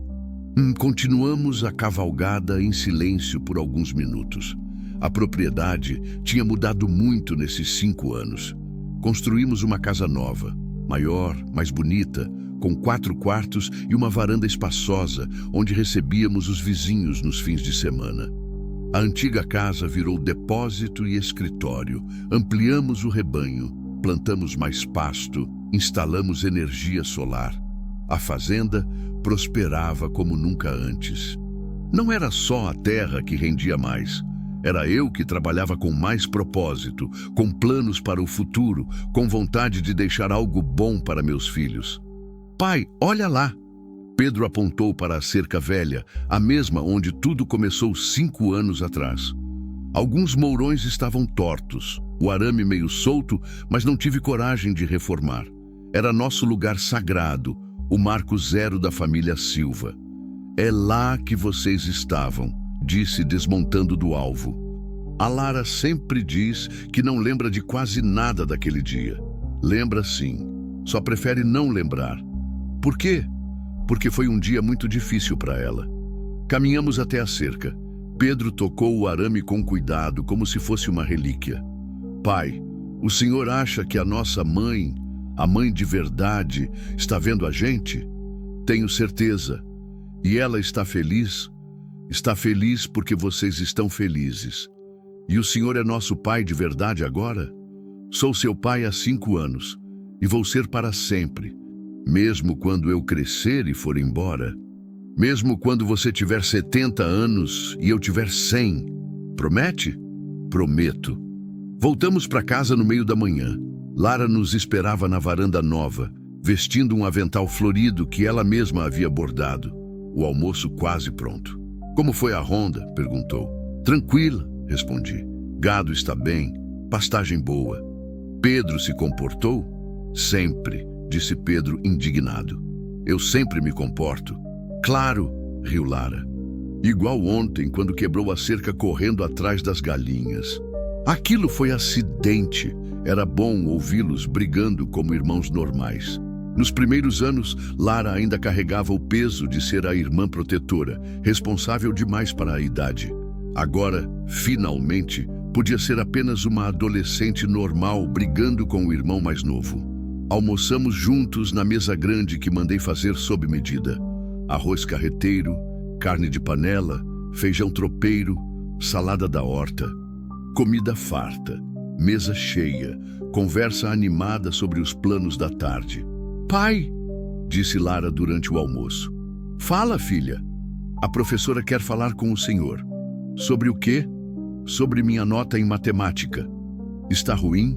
Continuamos a cavalgada em silêncio por alguns minutos. A propriedade tinha mudado muito nesses 5 anos. Construímos uma casa nova, maior, mais bonita, com 4 quartos e uma varanda espaçosa, onde recebíamos os vizinhos nos fins de semana. A antiga casa virou depósito e escritório. Ampliamos o rebanho, plantamos mais pasto, instalamos energia solar. A fazenda prosperava como nunca antes. Não era só a terra que rendia mais. Era eu que trabalhava com mais propósito, com planos para o futuro, com vontade de deixar algo bom para meus filhos. Pai, olha lá! Pedro apontou para a cerca velha, a mesma onde tudo começou 5 anos atrás. Alguns mourões estavam tortos, o arame meio solto, mas não tive coragem de reformar. Era nosso lugar sagrado, o marco zero da família Silva. É lá que vocês estavam, disse desmontando do alvo. A Lara sempre diz que não lembra de quase nada daquele dia. Lembra sim, só prefere não lembrar. Por quê? Porque foi um dia muito difícil para ela. Caminhamos até a cerca. Pedro tocou o arame com cuidado, como se fosse uma relíquia. Pai, o senhor acha que a nossa mãe, a mãe de verdade, está vendo a gente? Tenho certeza. E ela está feliz? Está feliz porque vocês estão felizes. E o senhor é nosso pai de verdade agora? Sou seu pai há 5 anos e vou ser para sempre. Mesmo quando eu crescer e for embora. Mesmo quando você tiver 70 anos e eu tiver 100. Promete? Prometo. Voltamos para casa no meio da manhã. Lara nos esperava na varanda nova, vestindo um avental florido que ela mesma havia bordado. O almoço quase pronto. Como foi a ronda? Perguntou. Tranquila, respondi. Gado está bem, pastagem boa. Pedro se comportou? Sempre, disse Pedro indignado. Eu sempre me comporto. Claro, riu Lara. Igual ontem, quando quebrou a cerca correndo atrás das galinhas. Aquilo foi acidente. Era bom ouvi-los brigando como irmãos normais. Nos primeiros anos, Lara ainda carregava o peso de ser a irmã protetora, responsável demais para a idade. Agora, finalmente, podia ser apenas uma adolescente normal brigando com o irmão mais novo. Almoçamos juntos na mesa grande que mandei fazer sob medida. Arroz carreteiro, carne de panela, feijão tropeiro, salada da horta. Comida farta, mesa cheia, conversa animada sobre os planos da tarde. Pai, disse Lara durante o almoço. Fala, filha. A professora quer falar com o senhor. Sobre o quê? Sobre minha nota em matemática. Está ruim?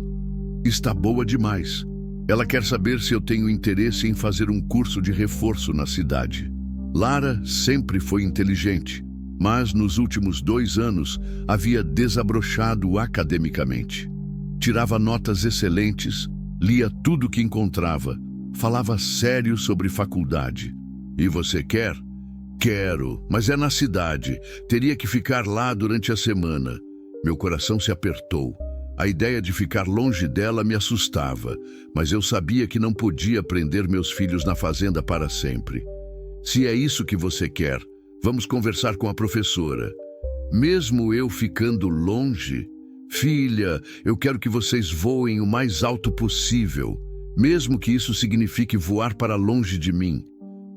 Está boa demais. Ela quer saber se eu tenho interesse em fazer um curso de reforço na cidade. Lara sempre foi inteligente, mas nos últimos 2 anos havia desabrochado academicamente. Tirava notas excelentes, lia tudo que encontrava, falava sério sobre faculdade. E você quer? Quero, mas é na cidade. Teria que ficar lá durante a semana. Meu coração se apertou. A ideia de ficar longe dela me assustava, mas eu sabia que não podia prender meus filhos na fazenda para sempre. Se é isso que você quer, vamos conversar com a professora. Mesmo eu ficando longe, filha, eu quero que vocês voem o mais alto possível, mesmo que isso signifique voar para longe de mim.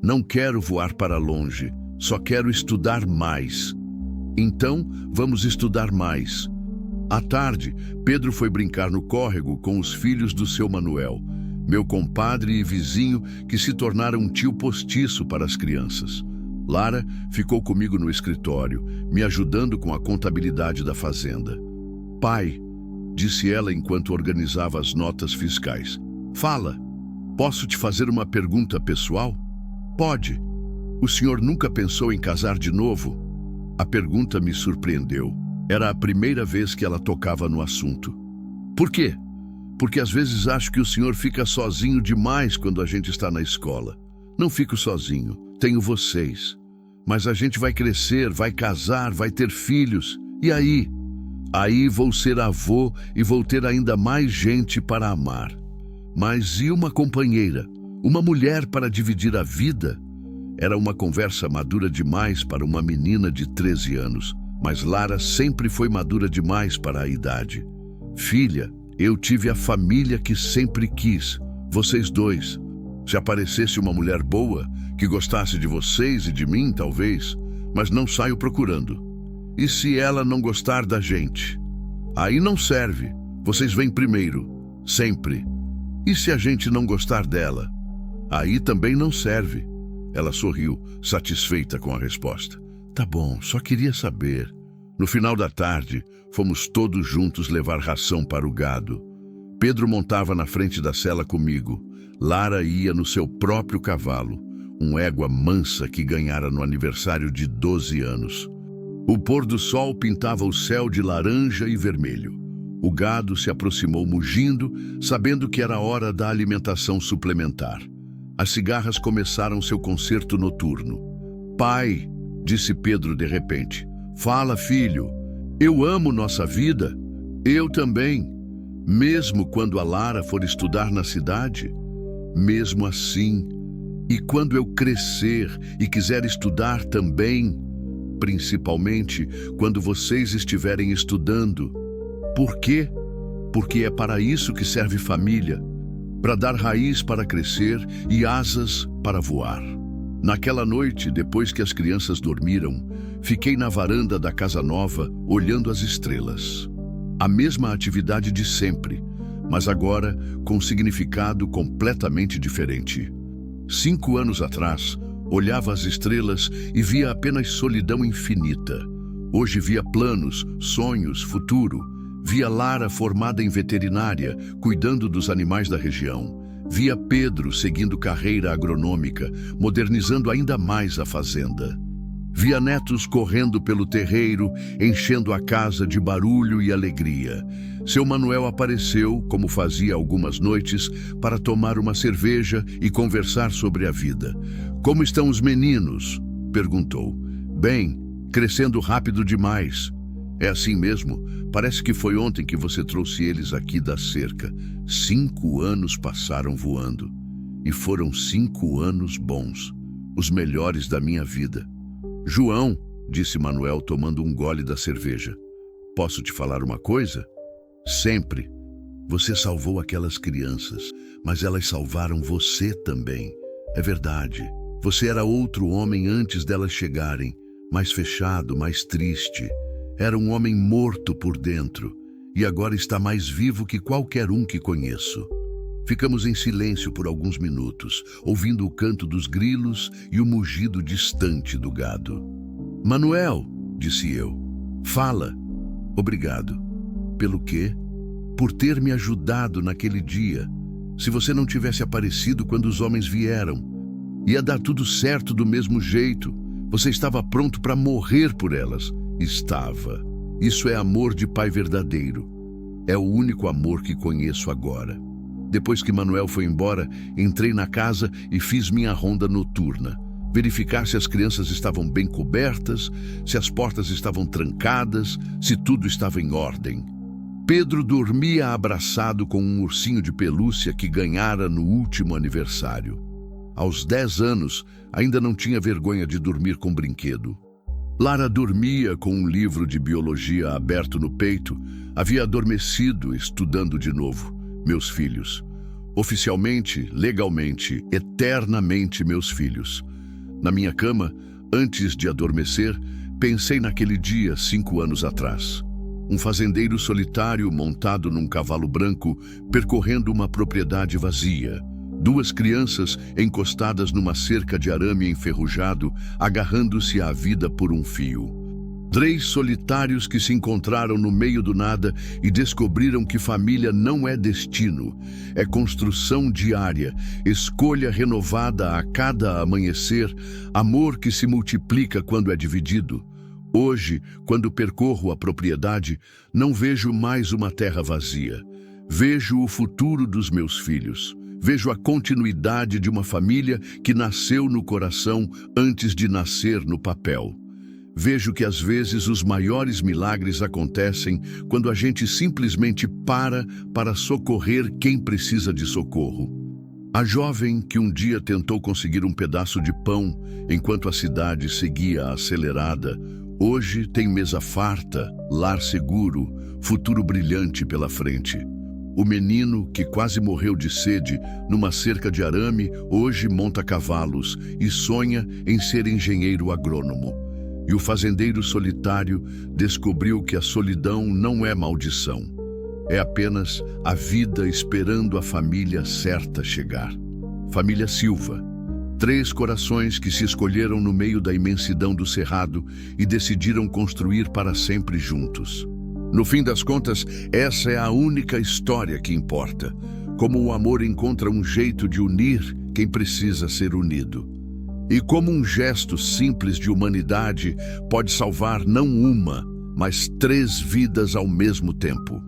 Não quero voar para longe, só quero estudar mais. Então, vamos estudar mais. À tarde, Pedro foi brincar no córrego com os filhos do seu Manuel, meu compadre e vizinho que se tornara um tio postiço para as crianças. Lara ficou comigo no escritório, me ajudando com a contabilidade da fazenda. Pai, disse ela enquanto organizava as notas fiscais. Fala, posso te fazer uma pergunta pessoal? Pode. O senhor nunca pensou em casar de novo? A pergunta me surpreendeu. Era a primeira vez que ela tocava no assunto. Por quê? Porque às vezes acho que o senhor fica sozinho demais quando a gente está na escola. Não fico sozinho, tenho vocês. Mas a gente vai crescer, vai casar, vai ter filhos. E aí? Aí vou ser avô e vou ter ainda mais gente para amar. Mas e uma companheira? Uma mulher para dividir a vida? Era uma conversa madura demais para uma menina de 13 anos. mas Lara sempre foi madura demais para a idade. Filha, eu tive a família que sempre quis, vocês dois. Se aparecesse uma mulher boa, que gostasse de vocês e de mim, talvez, mas não saio procurando. E se ela não gostar da gente? Aí não serve, vocês vêm primeiro, sempre. E se a gente não gostar dela? Aí também não serve. Ela sorriu, satisfeita com a resposta. Tá bom, só queria saber. No final da tarde, fomos todos juntos levar ração para o gado. Pedro montava na frente da sela comigo. Lara ia no seu próprio cavalo, um égua mansa que ganhara no aniversário de 12 anos. O pôr do sol pintava o céu de laranja e vermelho. O gado se aproximou mugindo, sabendo que era hora da alimentação suplementar. As cigarras começaram seu concerto noturno. Pai, disse Pedro de repente, fala, filho. Eu amo nossa vida. Eu também. Mesmo quando a Lara for estudar na cidade. Mesmo assim. E quando eu crescer e quiser estudar também. Principalmente quando vocês estiverem estudando. Por quê? Porque é para isso que serve família. Para dar raiz para crescer e asas para voar. Naquela noite, depois que as crianças dormiram, fiquei na varanda da casa nova, olhando as estrelas. A mesma atividade de sempre, mas agora com significado completamente diferente. 5 anos atrás, olhava as estrelas e via apenas solidão infinita. Hoje via planos, sonhos, futuro. Via Lara formada em veterinária, cuidando dos animais da região. Via Pedro seguindo carreira agronômica, modernizando ainda mais a fazenda. Via netos correndo pelo terreiro, enchendo a casa de barulho e alegria. Seu Manuel apareceu, como fazia algumas noites, para tomar uma cerveja e conversar sobre a vida. Como estão os meninos? Perguntou. Bem, crescendo rápido demais. É assim mesmo? Parece que foi ontem que você trouxe eles aqui da cerca. 5 anos passaram voando. E foram 5 anos bons. Os melhores da minha vida. João, disse Manuel tomando um gole da cerveja. Posso te falar uma coisa? Sempre. Você salvou aquelas crianças, mas elas salvaram você também. É verdade. Você era outro homem antes delas chegarem. Mais fechado, mais triste. Era um homem morto por dentro, e agora está mais vivo que qualquer um que conheço. Ficamos em silêncio por alguns minutos, ouvindo o canto dos grilos e o mugido distante do gado. Manuel, disse eu, fala. Obrigado. Pelo quê? Por ter me ajudado naquele dia. Se você não tivesse aparecido quando os homens vieram, ia dar tudo certo do mesmo jeito. Você estava pronto para morrer por elas. Estava. Isso é amor de pai verdadeiro. É o único amor que conheço agora. Depois que Manuel foi embora, entrei na casa e fiz minha ronda noturna. Verificar se as crianças estavam bem cobertas, se as portas estavam trancadas, se tudo estava em ordem. Pedro dormia abraçado com um ursinho de pelúcia que ganhara no último aniversário. Aos 10 anos, ainda não tinha vergonha de dormir com brinquedo. Lara dormia com um livro de biologia aberto no peito. Havia adormecido, estudando de novo. Meus filhos. Oficialmente, legalmente, eternamente meus filhos. Na minha cama, antes de adormecer, pensei naquele dia 5 anos atrás. Um fazendeiro solitário montado num cavalo branco, percorrendo uma propriedade vazia. 2 crianças encostadas numa cerca de arame enferrujado, agarrando-se à vida por um fio. 3 solitários que se encontraram no meio do nada e descobriram que família não é destino, é construção diária, escolha renovada a cada amanhecer, amor que se multiplica quando é dividido. Hoje, quando percorro a propriedade, não vejo mais uma terra vazia. Vejo o futuro dos meus filhos. Vejo a continuidade de uma família que nasceu no coração antes de nascer no papel. Vejo que às vezes os maiores milagres acontecem quando a gente simplesmente para socorrer quem precisa de socorro. A jovem que um dia tentou conseguir um pedaço de pão enquanto a cidade seguia acelerada, Hoje tem mesa farta, lar seguro, futuro brilhante pela frente. O menino, que quase morreu de sede numa cerca de arame, hoje monta cavalos e sonha em ser engenheiro agrônomo. E o fazendeiro solitário descobriu que a solidão não é maldição. É apenas a vida esperando a família certa chegar. Família Silva. 3 corações que se escolheram no meio da imensidão do cerrado e decidiram construir para sempre juntos. No fim das contas, essa é a única história que importa. Como o amor encontra um jeito de unir quem precisa ser unido. E como um gesto simples de humanidade pode salvar não uma, mas 3 vidas ao mesmo tempo.